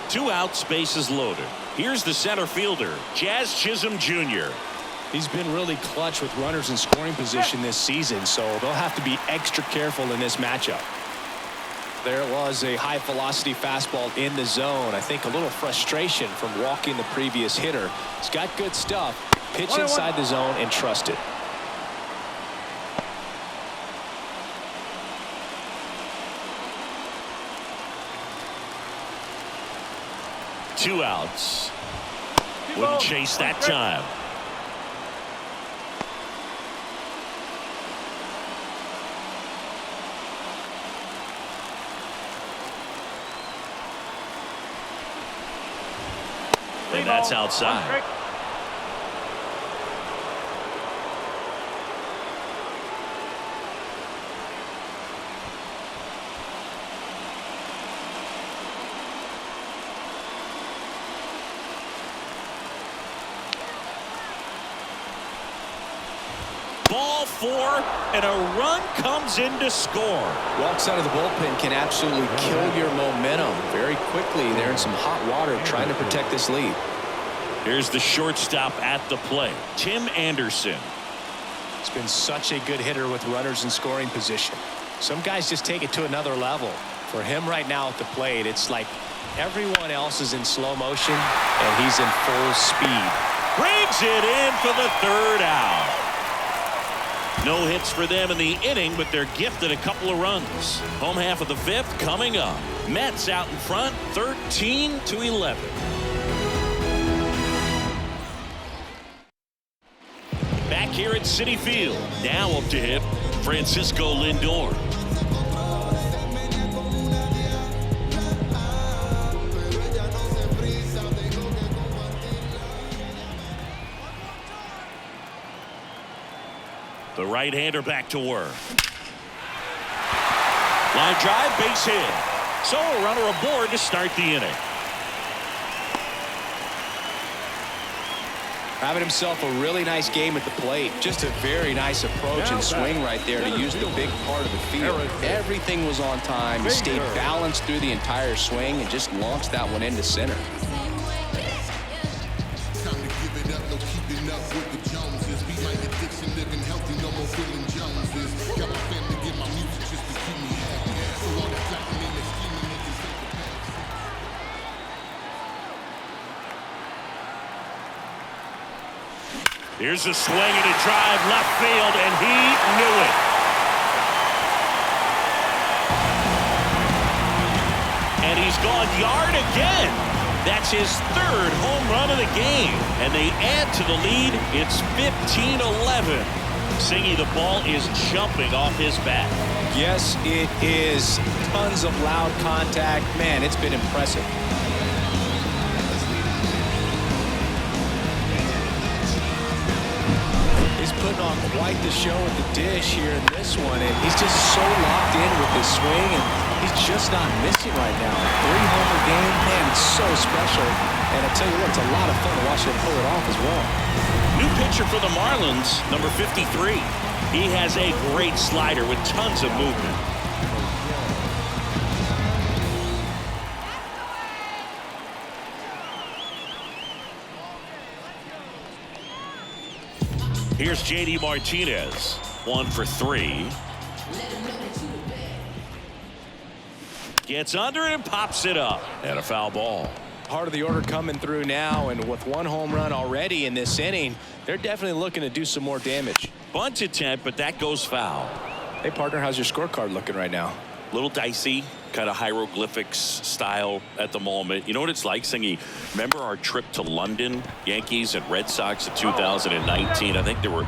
2 outs, bases loaded. Here's the center fielder, Jazz Chisholm Jr. He's been really clutch with runners in scoring position this season, so they'll have to be extra careful in this matchup. There was a high velocity fastball in the zone. I think a little frustration from walking the previous hitter. He's got good stuff. Pitch inside the zone and trust it. Two outs. Wouldn't chase that time. And that's outside. Ball 4, and a run comes in to score. Walks out of the bullpen can absolutely kill your momentum very quickly. They're in some hot water trying to protect this lead. Here's the shortstop at the plate, Tim Anderson. He's been such a good hitter with runners in scoring position. Some guys just take it to another level. For him right now at the plate, it's like everyone else is in slow motion and he's in full speed. Brings it in for the 3rd out. No hits for them in the inning, but they're gifted a couple of runs. Home half of the 5th coming up. Mets out in front, 13-11. Back here at Citi Field, now up to hit Francisco Lindor. The right-hander back to work. Line drive, base hit. So a runner aboard to start the inning. Having himself a really nice game at the plate. Just a very nice approach and swing right there to use the big part of the field. Everything was on time. He stayed balanced through the entire swing and just launched that one into center. Here's a swing and a drive left field, and he knew it. And he's gone yard again. That's his 3rd home run of the game. And they add to the lead. It's 15-11. Singy, the ball is jumping off his bat. Yes, it is. Tons of loud contact. Man, it's been impressive. He's putting on quite the show with the dish here in this one, and he's just so locked in with his swing, and he's just not missing right now. 3-homer game, man, it's so special. And I tell you what, it's a lot of fun to watch him pull it off as well. New pitcher for the Marlins, number 53. He has a great slider with tons of movement. Here's J.D. Martinez, 1 for 3. Gets under it and pops it up. And a foul ball. Part of the order coming through now, and with 1 home run already in this inning, they're definitely looking to do some more damage. Bunt attempt, but that goes foul. Hey, partner, how's your scorecard looking right now? A little dicey, kind of hieroglyphics style at the moment. You know what it's like, Singy? Remember our trip to London, Yankees and Red Sox in 2019? I think there were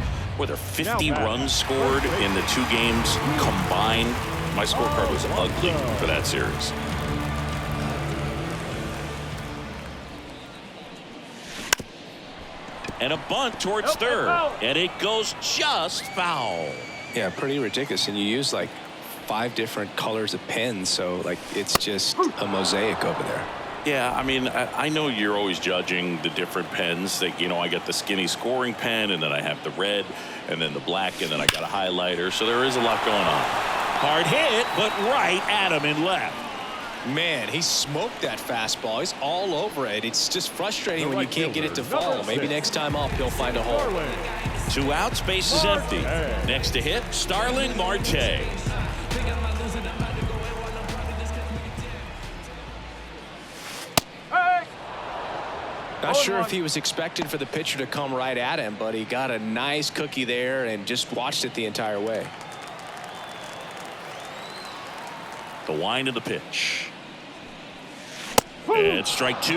50 runs scored in the 2 games combined. My scorecard was ugly for that series. And a bunt towards third, and it goes just foul. Yeah, pretty ridiculous. And you use like 5 different colors of pens, so like it's just a mosaic over there. Yeah, I mean, I know you're always judging the different pens. That, you know, I got the skinny scoring pen, and then I have the red, and then the black, and then I got a highlighter. So there is a lot going on. Hard hit, but right at him and left. Man, he smoked that fastball. He's all over it. It's just frustrating when you can't get it to fall. Maybe next time up he'll find a hole. 2 outs, base is empty. Next to hit, Starling Marte. Not sure if he was expecting for the pitcher to come right at him, but he got a nice cookie there and just watched it the entire way. The wind of the pitch. And strike 2.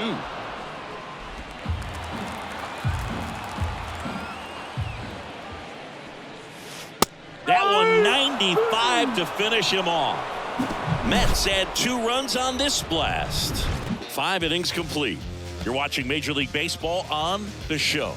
That one 95 to finish him off. Mets add 2 runs on this blast. 5 innings complete. You're watching Major League Baseball on The Show.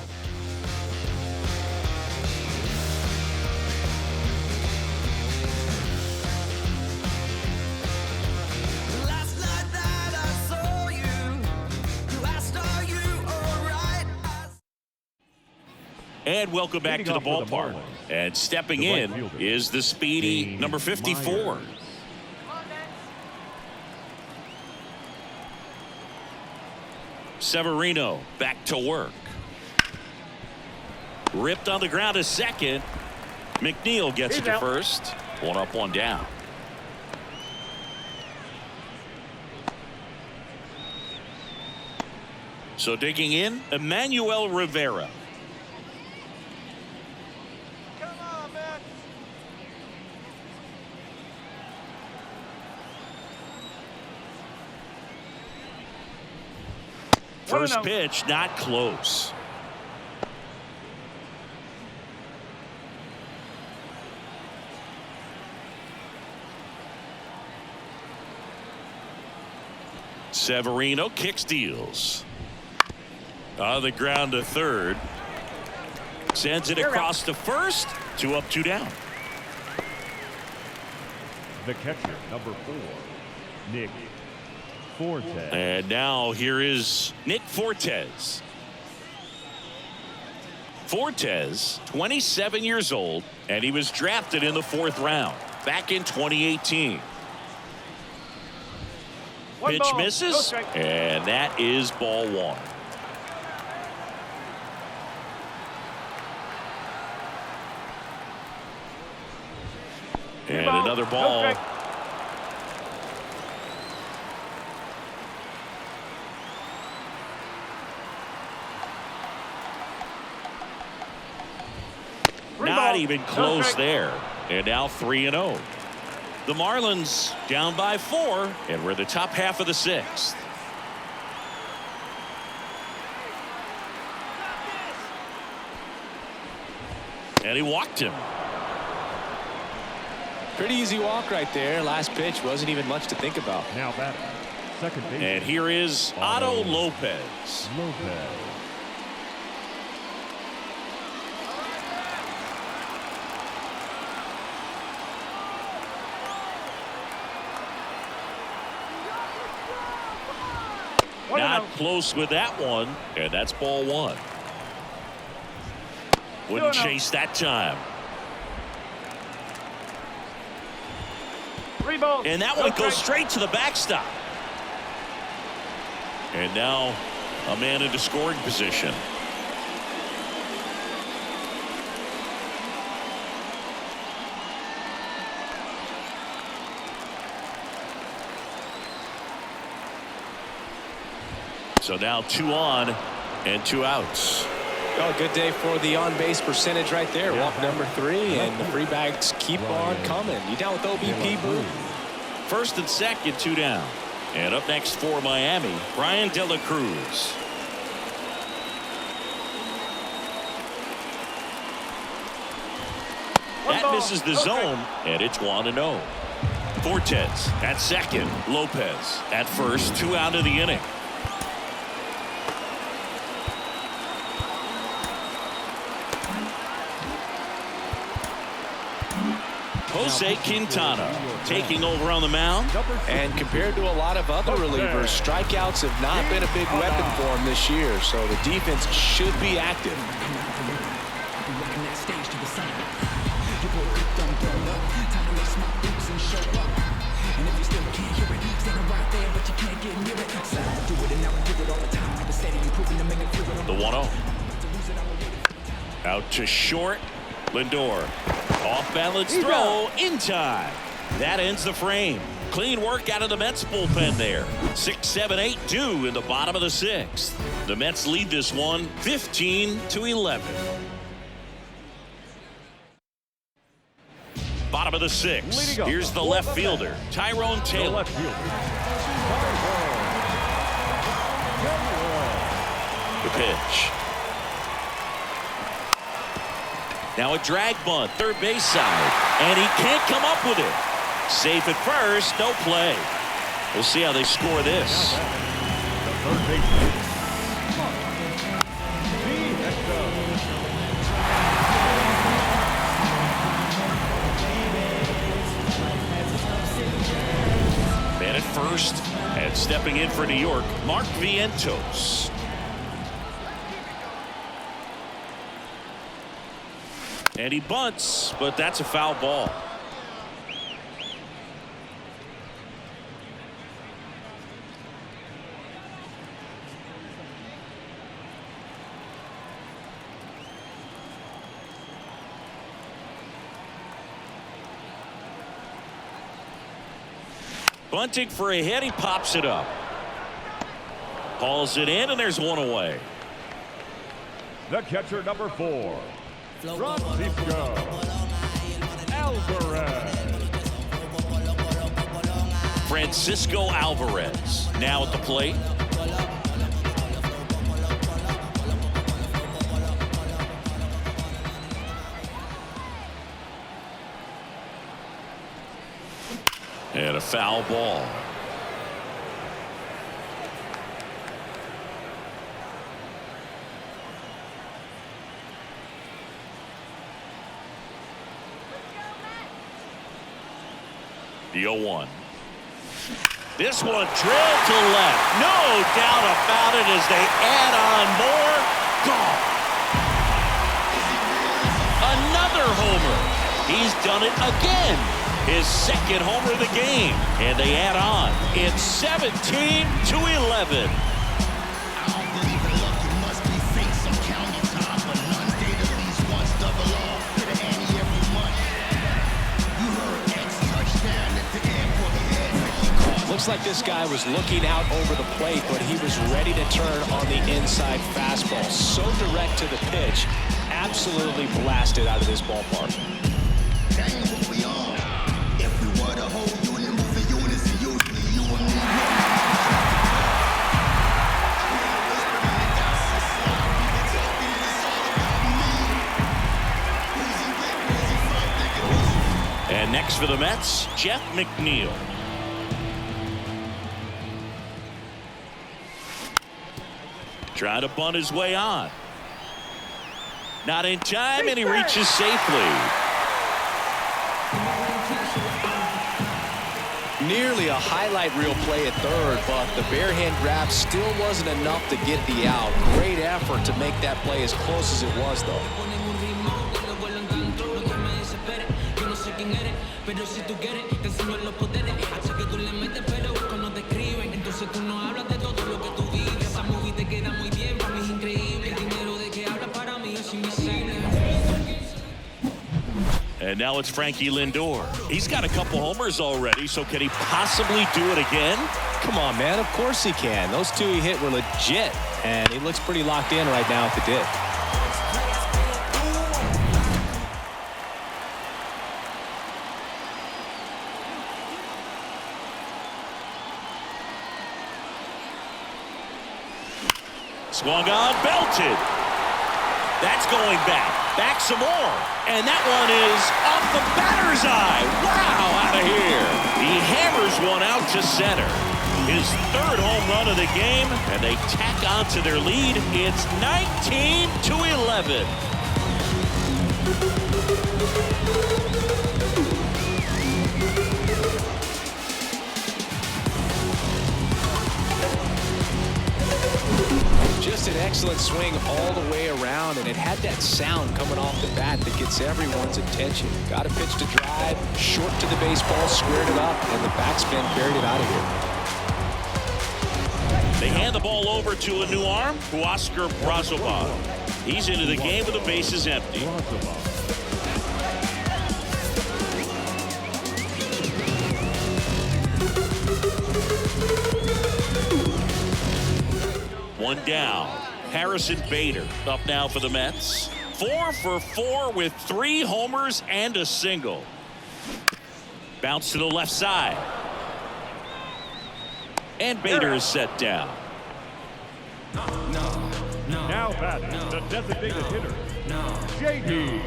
And welcome back to the ballpark. And stepping in is the speedy number 54. Severino back to work. Ripped on the ground to second. McNeil gets it to first. 1 up, 1 down. So digging in, Emmanuel Rivera. First pitch, not close. Severino kick steals. On the ground to third. Sends it across to first. 2 up, 2 down. The catcher, number 4, Nick Fortes. And now here is Nick Fortes. Fortes, 27 years old, and he was drafted in the 4th round back in 2018. Pitch misses, and that is ball 1. And another ball. Not even close there. And now 3-0. The Marlins down by 4, and we're in the top half of the 6th. And he walked him. Pretty easy walk right there. Last pitch wasn't even much to think about. Now batting, second base. And here is Otto Lopez. Lopez. Not close with that one, and that's ball one. Wouldn't chase that time. And that one goes straight to the backstop. And now a man into scoring position. So now 2 on and 2 outs. Oh, good day for the on-base percentage right there. Walk number 3, and the free bags keep on coming. You down with OBP, Boo? First and second, 2 down. And up next for Miami, Brian De La Cruz. That misses the zone, and it's 1-0. Fortes at second, Lopez at first, 2 out of the inning. Jose Quintana taking over on the mound. And compared to a lot of other relievers, strikeouts have not been a big weapon for him this year, so the defense should be active. The 1-0. Out to short. Lindor. Off balance throw in time. That ends the frame. Clean work out of the Mets bullpen there. 6, 7, 8 due in the bottom of the 6th. The Mets lead this one 15-11. Bottom of the 6th. Here's the left fielder, Tyrone Taylor. The pitch. Now a drag bunt, third base side, and he can't come up with it. Safe at first, no play. We'll see how they score this. Man at first, and stepping in for New York, Mark Vientos. And he bunts, but that's a foul ball. Bunting for a hit, he pops it up. Hauls it in, and there's one away. The catcher, number 4. Francisco Alvarez. Francisco Alvarez now at the plate. And a foul ball. The 0-1. This one drilled to left. No doubt about it as they add on more. Gone. Another homer. He's done it again. His second homer of the game. And they add on. It's 17-11. Looks like this guy was looking out over the plate, but he was ready to turn on the inside fastball. So direct to the pitch. Absolutely blasted out of this ballpark. Next for the Mets, Jeff McNeil. Trying to bunt his way on. Not in time, and he reaches safely. Nearly a highlight reel play at third, but the bare hand grab still wasn't enough to get the out. Great effort to make that play as close as it was, though. And now it's Frankie Lindor. He's got a couple homers already, so can he possibly do it again? Come on, man. Of course he can. Those two he hit were legit, and he looks pretty locked in right now at the dip. Swung on, belted. That's going back. Back some more. And that one is off the batter's eye. Wow, out of here. He hammers one out to center. His third home run of the game, and they tack on to their lead. It's 19-11. Just an excellent swing all the way around, and it had that sound coming off the bat that gets everyone's attention. Got a pitch to drive, short to the baseball, squared it up, and the backspin carried it out of here. They hand the ball over to a new arm, Oscar Brazoban. He's into the game with the bases empty. One down. Harrison Bader up now for the Mets. 4 for 4 with 3 homers and a single. Bounce to the left side. And Bader is set down. Now batting, the designated hitter, J.D.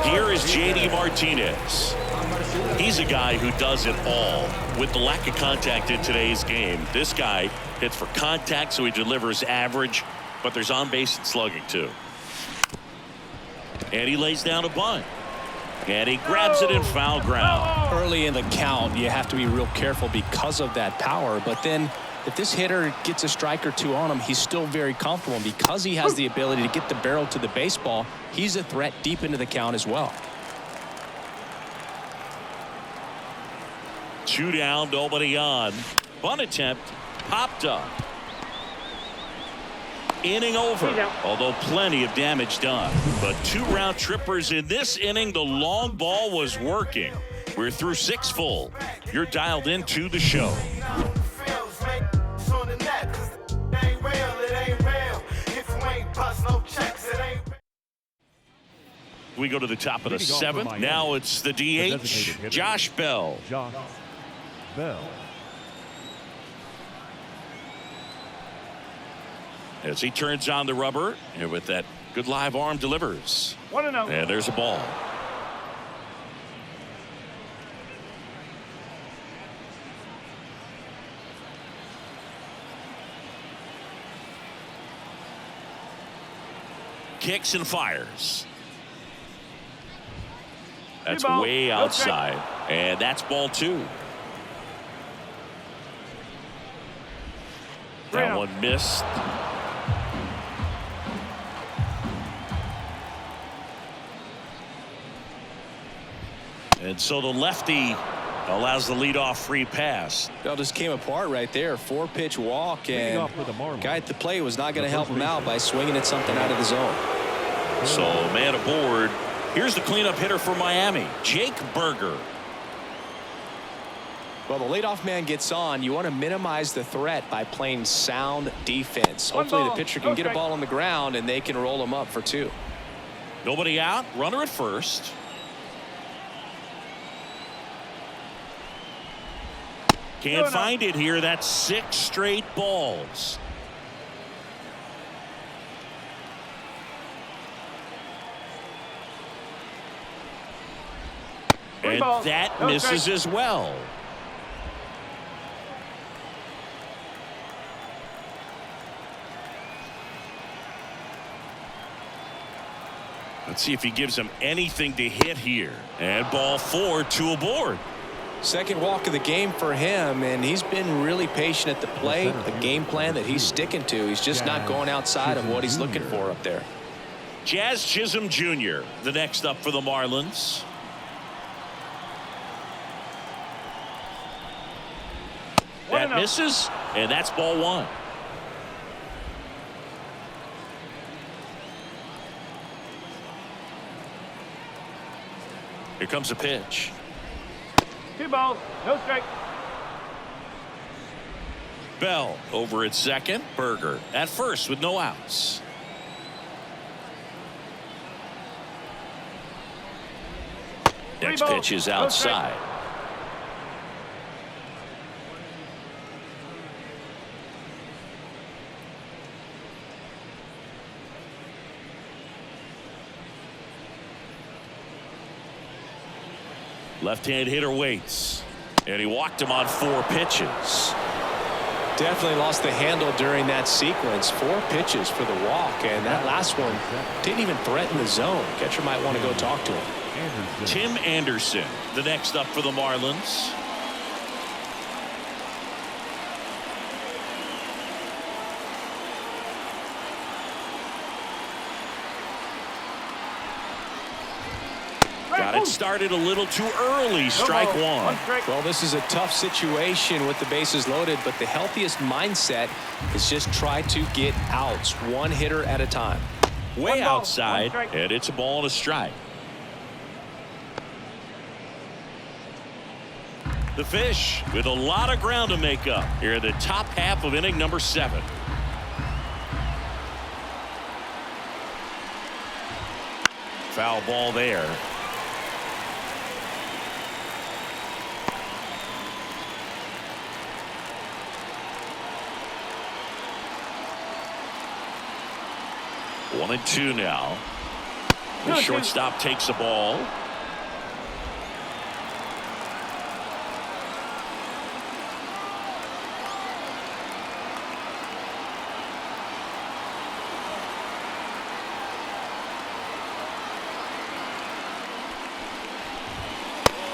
Here is J.D. Martinez. He's a guy who does it all. With the lack of contact in today's game, this guy hits for contact, so he delivers average, but there's on base and slugging too. And he lays down a bunt. And he grabs it in foul ground. Early in the count, you have to be real careful because of that power, but then if this hitter gets a strike or two on him, he's still very comfortable. And because he has the ability to get the barrel to the baseball, he's a threat deep into the count as well. 2 down, nobody on. Bunt attempt popped up. Inning over, although plenty of damage done. But 2 round trippers in this inning. The long ball was working. We're through 6 full. You're dialed into the show. We go to the top of the 7th. Now it's the DH, Josh Bell. Josh Bell. As he turns on the rubber, and with that good live arm delivers. 1-0. And there's a ball. Kicks and fires. That's Ball. way outside. And that's ball 2. That one missed. And so the lefty allows the leadoff free pass. It just came apart right there. 4-pitch walk, and guy at the plate was not going to help him out by swinging at something out of the zone. So man aboard. Here's the cleanup hitter for Miami, Jake Berger. Well, the leadoff man gets on. You want to minimize the threat by playing sound defense. Hopefully the pitcher can get a ball on the ground and they can roll him up for 2. Nobody out. Runner at first. Can't find it here. That's 6 straight balls. And balls, that no misses strikes. as well. Let's see if he gives him anything to hit here. And ball 4, 2 aboard. Second walk of the game for him, and he's been really patient at the plate. A game plan that he's sticking to. He's just not going outside of what he's looking for up there. Jazz Chisholm Jr., the next up for the Marlins. That misses, and that's ball 1. Here comes a pitch. 2 balls, no strikes. Bell over at second. Berger at first with no outs. Next balls, pitch is no outside. Left-hand hitter waits. And he walked him on 4 pitches. Definitely lost the handle during that sequence. 4 pitches for the walk, and that last one didn't even threaten the zone. Catcher might want to go talk to him. Tim Anderson, the next up for the Marlins. Got it started a little too early. Strike 1. Well, this is a tough situation with the bases loaded, but the healthiest mindset is just try to get outs, 1 hitter at a time. Way outside, and it's a ball and a strike. The Fish with a lot of ground to make up here in the top half of inning number 7. Foul ball there. One and 2 now. The shortstop takes the ball.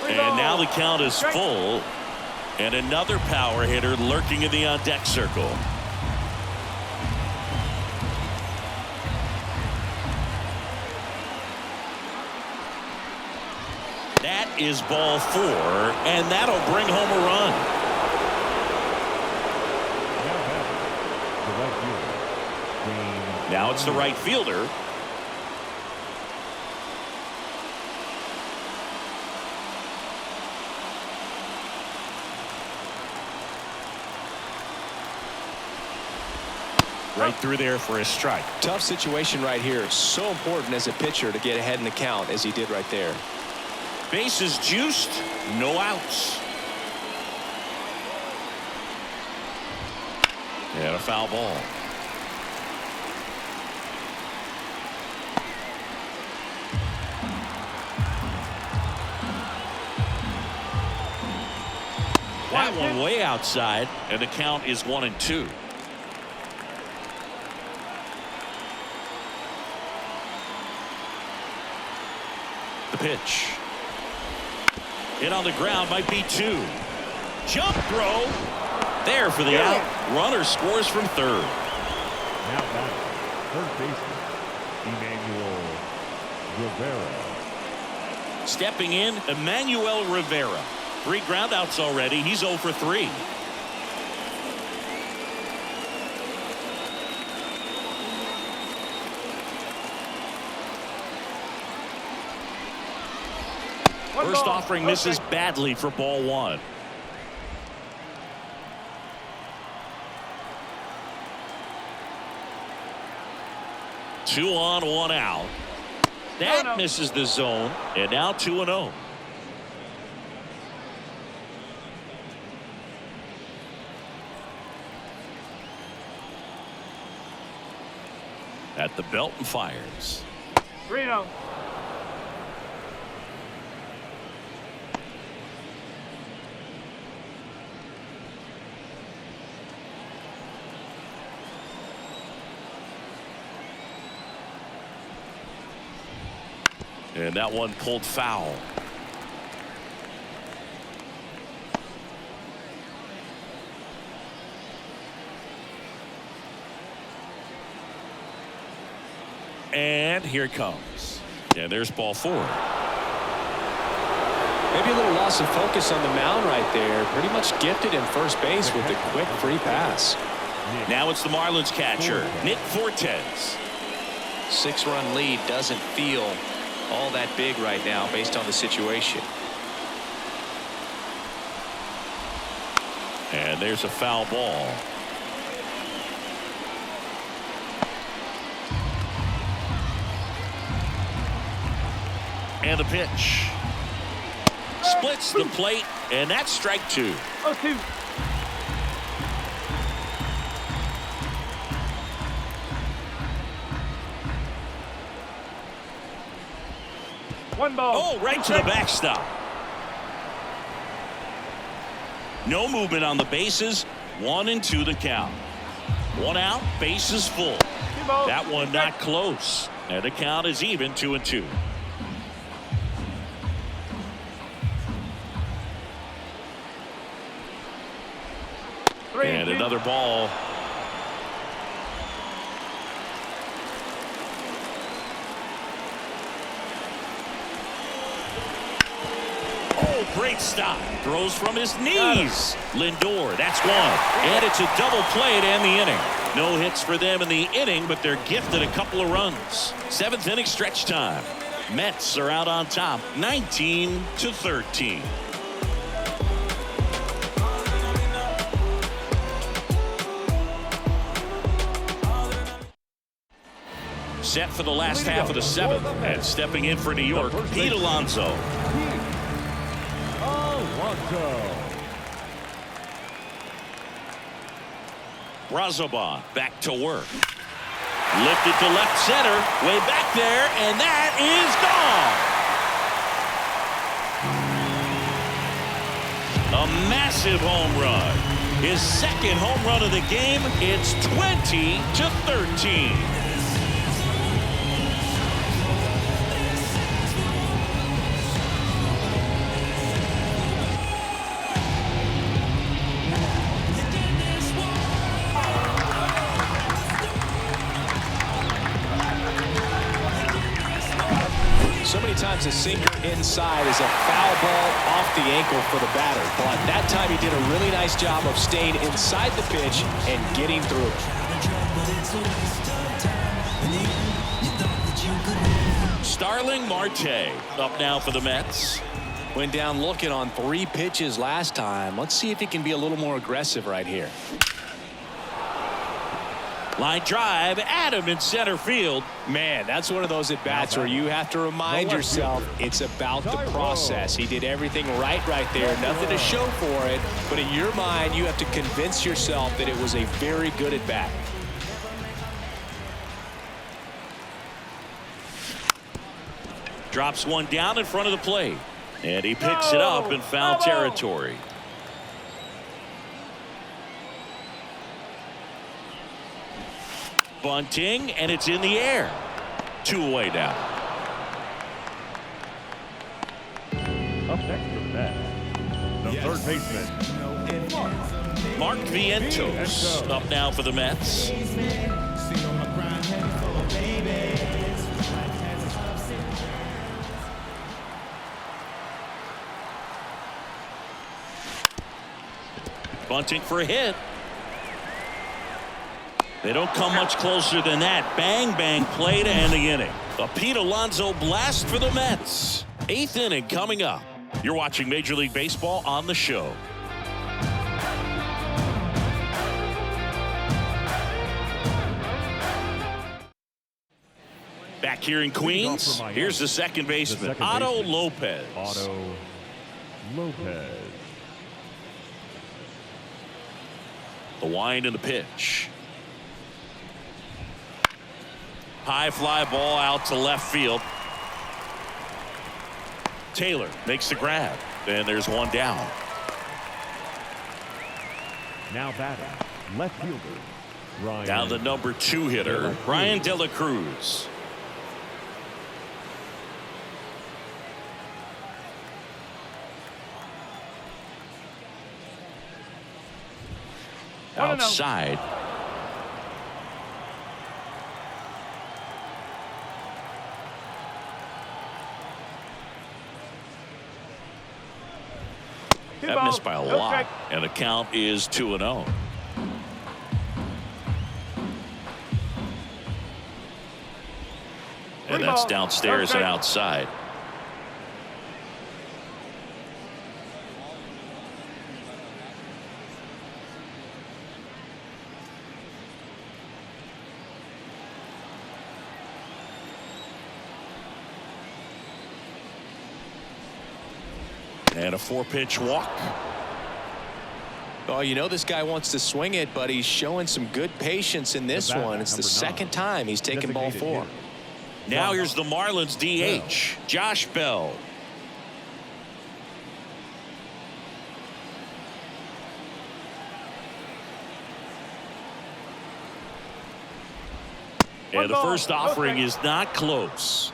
And now the count is full. And another power hitter lurking in the on-deck circle. That is ball 4, and that'll bring home a run. Now it's the right fielder. Right through there for a strike. Tough situation right here. So important as a pitcher to get ahead in the count as he did right there. Bases juiced, no outs. And a foul ball. That one way outside, and the count is 1 and 2. The pitch. Hit on the ground, might be 2. Jump throw. There for the out. Runner scores from third. Now back, third baseman, Emmanuel Rivera. Stepping in, Emmanuel Rivera. 3 groundouts already. He's 0 for 3. First offering misses badly for ball 1. Two on, 1 out. That misses the zone, and now 2-0. At the belt and fires. 3-0. And that one pulled foul. And here it comes. And there's ball 4. Maybe a little loss of focus on the mound right there. Pretty much gifted him first base with a quick free pass. Now it's the Marlins catcher, Nick Fortes. 6-run lead doesn't feel all that big right now based on the situation. And there's a foul ball. And the pitch. Splits the plate, and that's strike 2. 0-2. One ball. Oh, right to the backstop. No movement on the bases. 1 and 2 the count. 1 out, bases full. That one not close. And the count is even 2 and 2. And another ball. Oh, great stop. Throws from his knees. Lindor, that's one. And it's a double play to end the inning. No hits for them in the inning, but they're gifted a couple of runs. 7th inning stretch time. Mets are out on top, 19-13. Set for the last half of the 7th, and stepping in for New York, Pete Alonso. Brazoban back to work. Lifted to left center, way back there, and that is gone. A massive home run. His second home run of the game. It's 20-13. So many times a sinker inside is a foul ball off the ankle for the batter. But that time he did a really nice job of staying inside the pitch and getting through. Starling Marte up now for the Mets. Went down looking on 3 pitches last time. Let's see if he can be a little more aggressive right here. Line drive, Adam in center field. Man, that's one of those at-bats where you have to remind yourself it's about the process. He did everything right there. Nothing to show for it. But in your mind, you have to convince yourself that it was a very good at-bat. Drops one down in front of the plate. And he picks it up in foul territory. Bunting, and it's in the air. 2 away now. Up next for the Mets, the third baseman, Mark Vientos up now for the Mets. Bunting for a hit. They don't come much closer than that. Bang, bang play to end the inning. A Pete Alonso blast for the Mets. 8th inning coming up. You're watching Major League Baseball on the show. Back here in Queens, here's the second baseman, Otto Lopez. Otto Lopez. The wind and the pitch. High fly ball out to left field. Taylor makes the grab. And there's one down. Now batting, left fielder, Ryan. Now the number 2 hitter, Ryan De La Cruz. outside. That missed by a lot, and the count is 2-0. And that's downstairs and outside. And a 4-pitch walk. Oh, you know this guy wants to swing it, but he's showing some good patience in this one. It's the second time he's taken ball 4. Now here's the Marlins DH, Josh Bell. And the first offering is not close.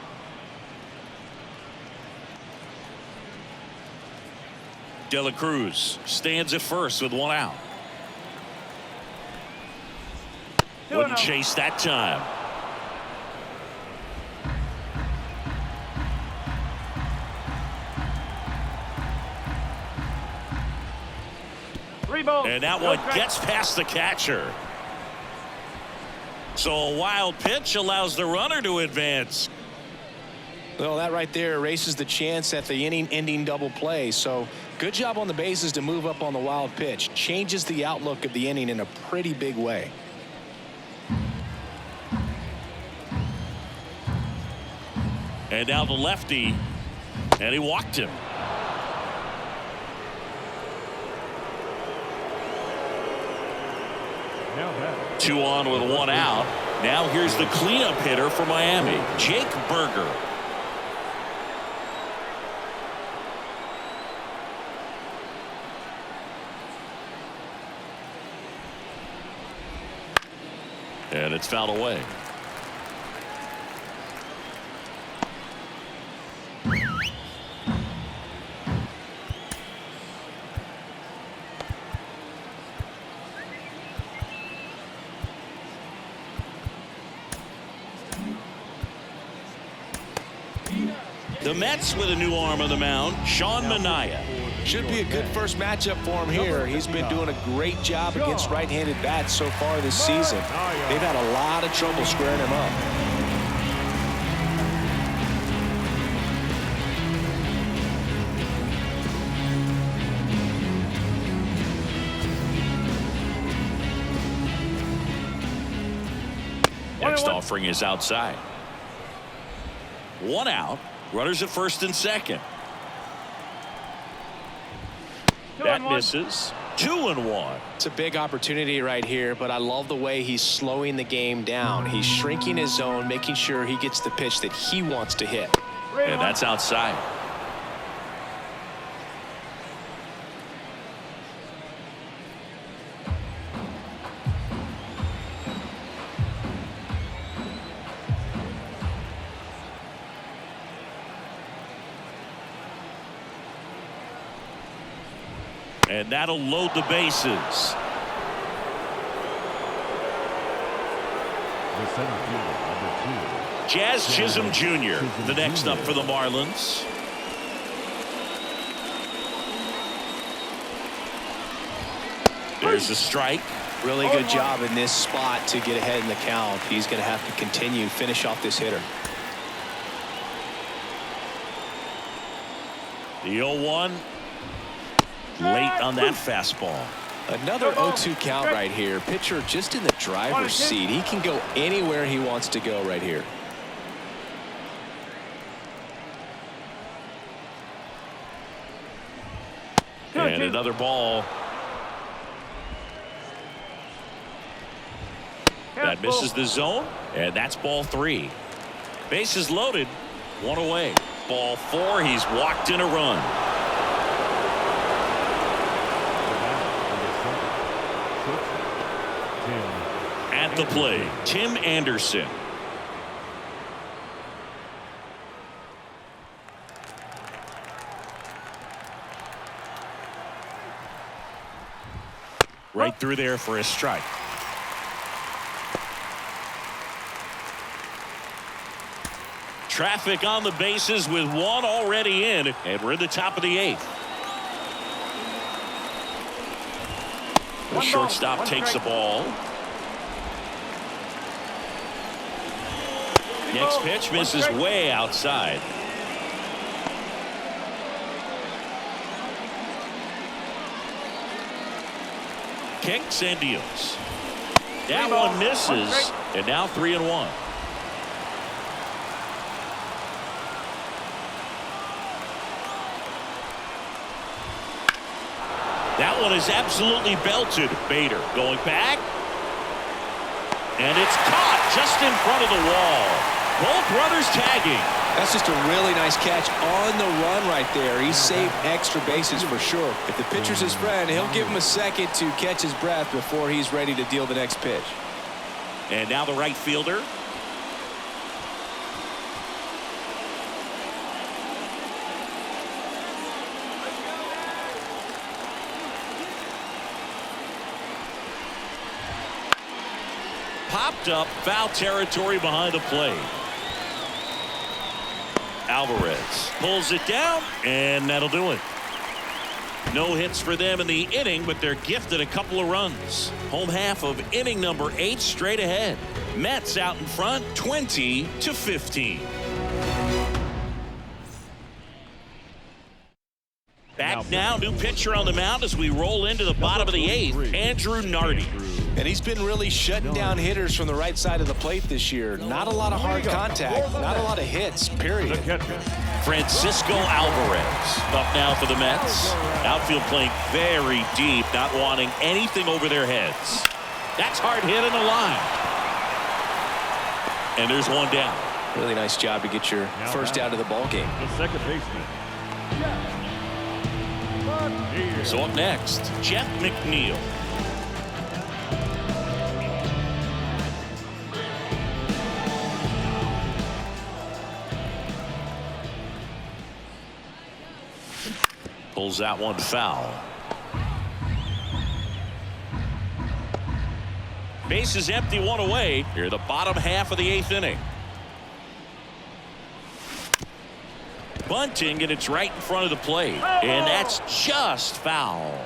De La Cruz stands at first with 1 out. Wouldn't chase that time. And that one gets past the catcher. So a wild pitch allows the runner to advance. Well, that right there erases the chance at the inning-ending double play. So good job on the bases to move up on the wild pitch. Changes the outlook of the inning in a pretty big way. And now the lefty, and he walked him. Two on with 1 out. Now here's the cleanup hitter for Miami, Jake Berger. And it's fouled away. The Mets with a new arm on the mound, Sean Manaea. Should be a good first matchup for him here. He's been doing a great job against right-handed bats so far this season. They've had a lot of trouble squaring him up. Next offering is outside. 1 out. Runners at first and second. That misses. 2-1. It's a big opportunity right here, but I love the way he's slowing the game down. He's shrinking his zone, making sure he gets the pitch that he wants to hit. And that's outside. And that'll load the bases. Jazz Chisholm Jr. the next up for the Marlins. There's a strike. Really good job in this spot to get ahead in the count. He's going to have to continue, finish off this hitter. The 0-1. Late on that fastball. Another 0-2 count right here. Pitcher just in the driver's seat. He can go anywhere he wants to go right here. And another ball. That misses the zone, and that's ball 3. Bases loaded, 1 away. Ball 4, he's walked in a run. At the plate, Tim Anderson. Right through there for a strike. Traffic on the bases with one already in, and we're in the top of the 8th. The shortstop takes the ball. Next pitch misses way outside. Kicks and deals. That one misses, and now 3-1. That one is absolutely belted. Bader going back. And it's caught just in front of the wall. Both brothers tagging. That's just a really nice catch on the run right there. He saved extra bases for sure. If the pitcher's his friend, he'll give him a second to catch his breath before he's ready to deal the next pitch. And now the right fielder. Popped up, foul territory behind the plate. Alvarez pulls it down, and that'll do it. No hits for them in the inning, but they're gifted a couple of runs. Home half of inning number 8 straight ahead. Mets out in front, 20-15. Back now, new pitcher on the mound as we roll into the bottom of the 8th, Andrew Nardi. And he's been really shutting down hitters from the right side of the plate this year. Not a lot of hard contact, not a lot of hits, period. Francisco Alvarez up now for the Mets. Outfield playing very deep, not wanting anything over their heads. That's hard hit in the line. And there's one down. Really nice job to get your first out of the ball game. The second baseman. So up next, Jeff McNeil. Pulls that one foul. Base is empty, one away. Here, the bottom half of the 8th inning. Bunting, and it's right in front of the plate. And that's just foul.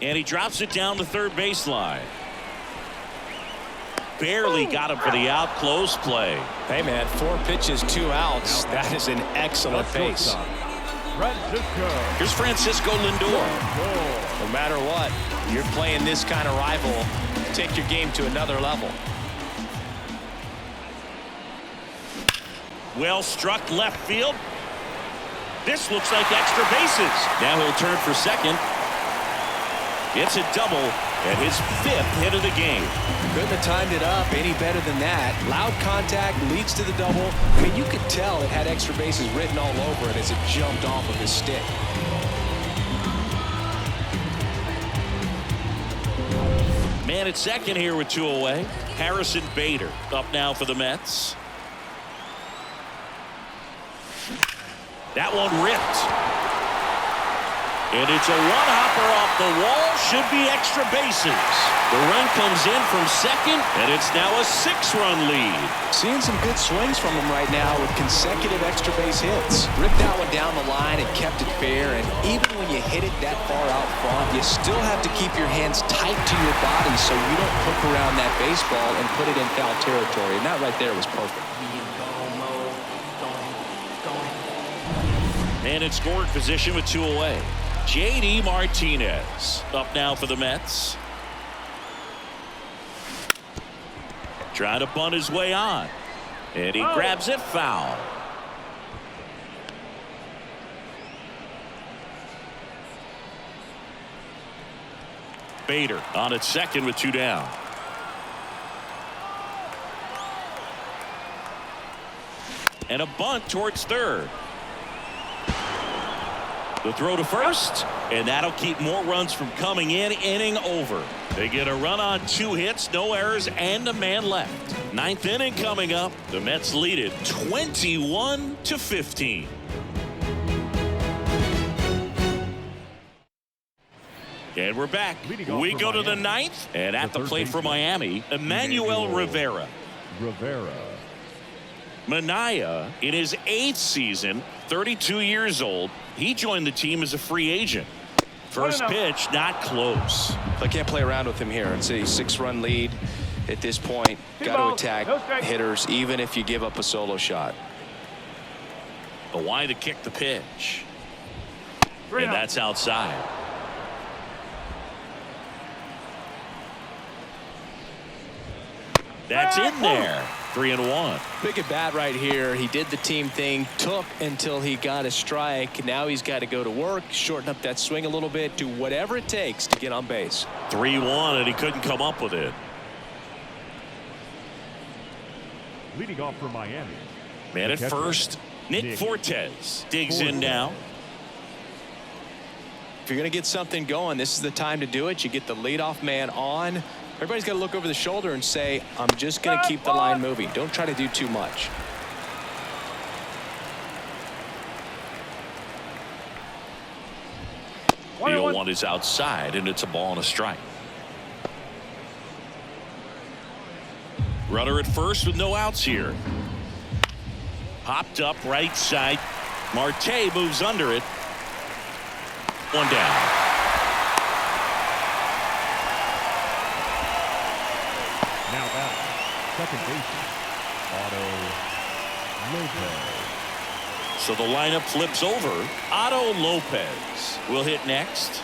And he drops it down the third baseline. Barely got him for the out. Close play. Hey, man, 4 pitches, 2 outs. That is an excellent pace. Here's Francisco Lindor. No matter what, you're playing this kind of rival. Take your game to another level. Well struck left field. This looks like extra bases. Now he'll turn for second. It's a double and his 5th hit of the game. Couldn't have timed it up any better than that. Loud contact leads to the double. I mean, you could tell it had extra bases written all over it as it jumped off of his stick. Man at second here with 2 away. Harrison Bader up now for the Mets. That one ripped. And it's a one-hopper off the wall. Should be extra bases. The run comes in from second, and it's now a 6-run lead. Seeing some good swings from him right now with consecutive extra base hits. Ripped that one down the line and kept it fair. And even when you hit it that far out front, you still have to keep your hands tight to your body so you don't hook around that baseball and put it in foul territory. And that right there was perfect. And in scoring position with 2 away. J.D. Martinez up now for the Mets. Trying to bunt his way on. And he grabs it foul. Bader on at second with 2 down. And a bunt towards third. The throw to first, and that'll keep more runs from coming in. Inning over. They get a run on 2 hits, no errors, and a man left. 9th inning coming up. The Mets lead it 21-15. And we're back. We go to the ninth, and at the plate for Miami, Emmanuel Rivera. Minaya, in his 8th season, 32 years old, he joined the team as a free agent. First pitch, not close. I can't play around with him here. It's a 6-run lead at this point. Got to attack hitters, even if you give up a solo shot. The why to kick the pitch. And that's outside. That's in there. 3-1. Big at bat right here. He did the team thing, took until he got a strike. Now he's got to go to work, shorten up that swing a little bit, do whatever it takes to get on base. 3-1, and he couldn't come up with it. Leading off for Miami. Man at first, Nick Fortes digs in now. If you're going to get something going, this is the time to do it. You get the leadoff man on. Everybody's got to look over the shoulder and say, I'm just going to keep the line moving. Don't try to do too much. The 0-1 is outside, and it's a ball and a strike. Runner at first with no outs here. Popped up right side. Marte moves under it. One down. Now back, second baseman, Otto Lopez. So the lineup flips over. Otto Lopez will hit next.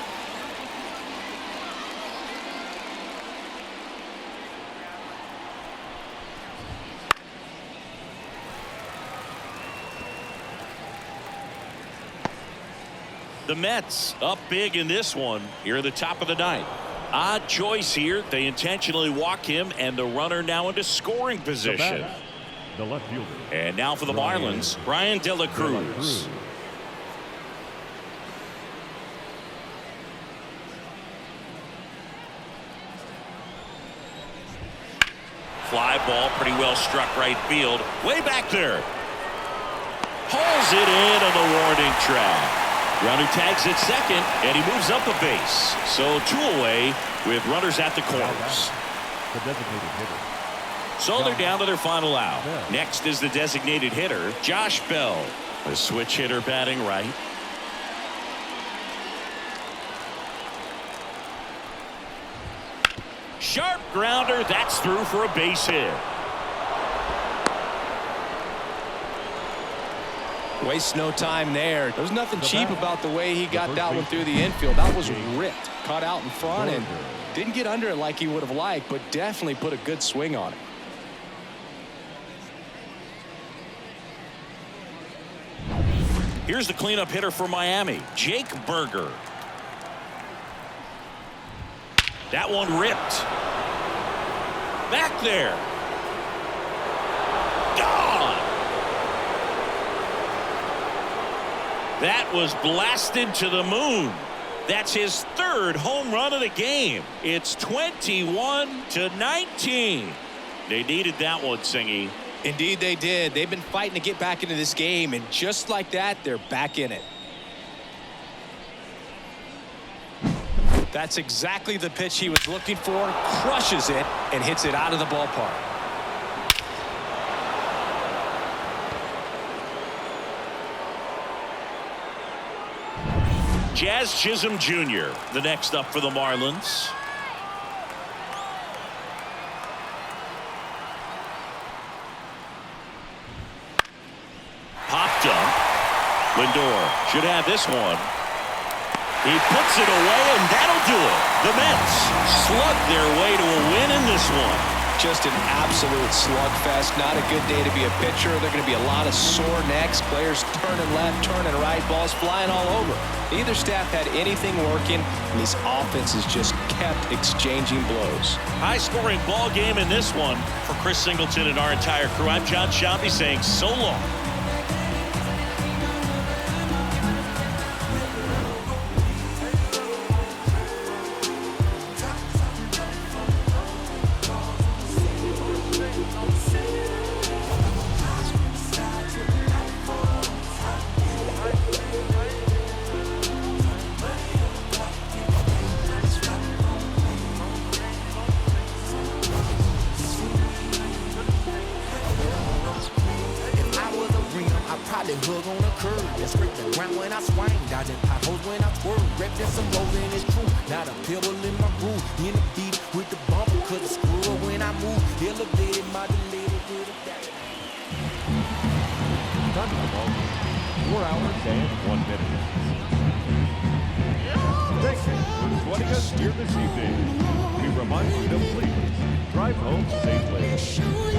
The Mets up big in this one here at the top of the ninth. Odd choice here. They intentionally walk him, and the runner now into scoring position. The left fielder. And now for the Marlins, Brian De La Cruz. Fly ball, pretty well struck right field. Way back there. Pulls it in on the warning track. Runner tags at second, and he moves up a base. So 2 away with runners at the corners. The designated hitter. So they're down to their final out. Next is the designated hitter, Josh Bell. A switch hitter batting right. Sharp grounder. That's through for a base hit. Wastes no time there. There was nothing cheap about the way he got that one through the infield. That was ripped. Caught out in front and didn't get under it like he would have liked, but definitely put a good swing on it. Here's the cleanup hitter for Miami, Jake Berger. That one ripped. Back there. Gone. That was blasted to the moon. That's his 3rd home run of the game. It's 21-19. They needed that one, Singy. Indeed they did. They've been fighting to get back into this game, and just like that, they're back in it. That's exactly the pitch he was looking for. Crushes it and hits it out of the ballpark. Jazz Chisholm Jr., the next up for the Marlins. Popped up. Lindor should have this one. He puts it away, and that'll do it. The Mets slug their way to a win in this one. Just an absolute slugfest. Not a good day to be a pitcher. There are going to be a lot of sore necks. Players turning left, turning right, balls flying all over. Neither staff had anything working, and these offenses just kept exchanging blows. High-scoring ball game in this one. For Chris Singleton and our entire crew, I'm John Shelby saying so long. hug on the curb. Then scrape the ground when I swing. Dodging potholes when I twirl. Repping some rolls and it's true. Not a pebble in my groove. In the beat with the bumper. Cause the squirrel when I move. Elevated, modulated with a dash. Time of the ball. 4 hours and 1 minute. Thank you for joining us here this evening. We remind you to please drive home safely.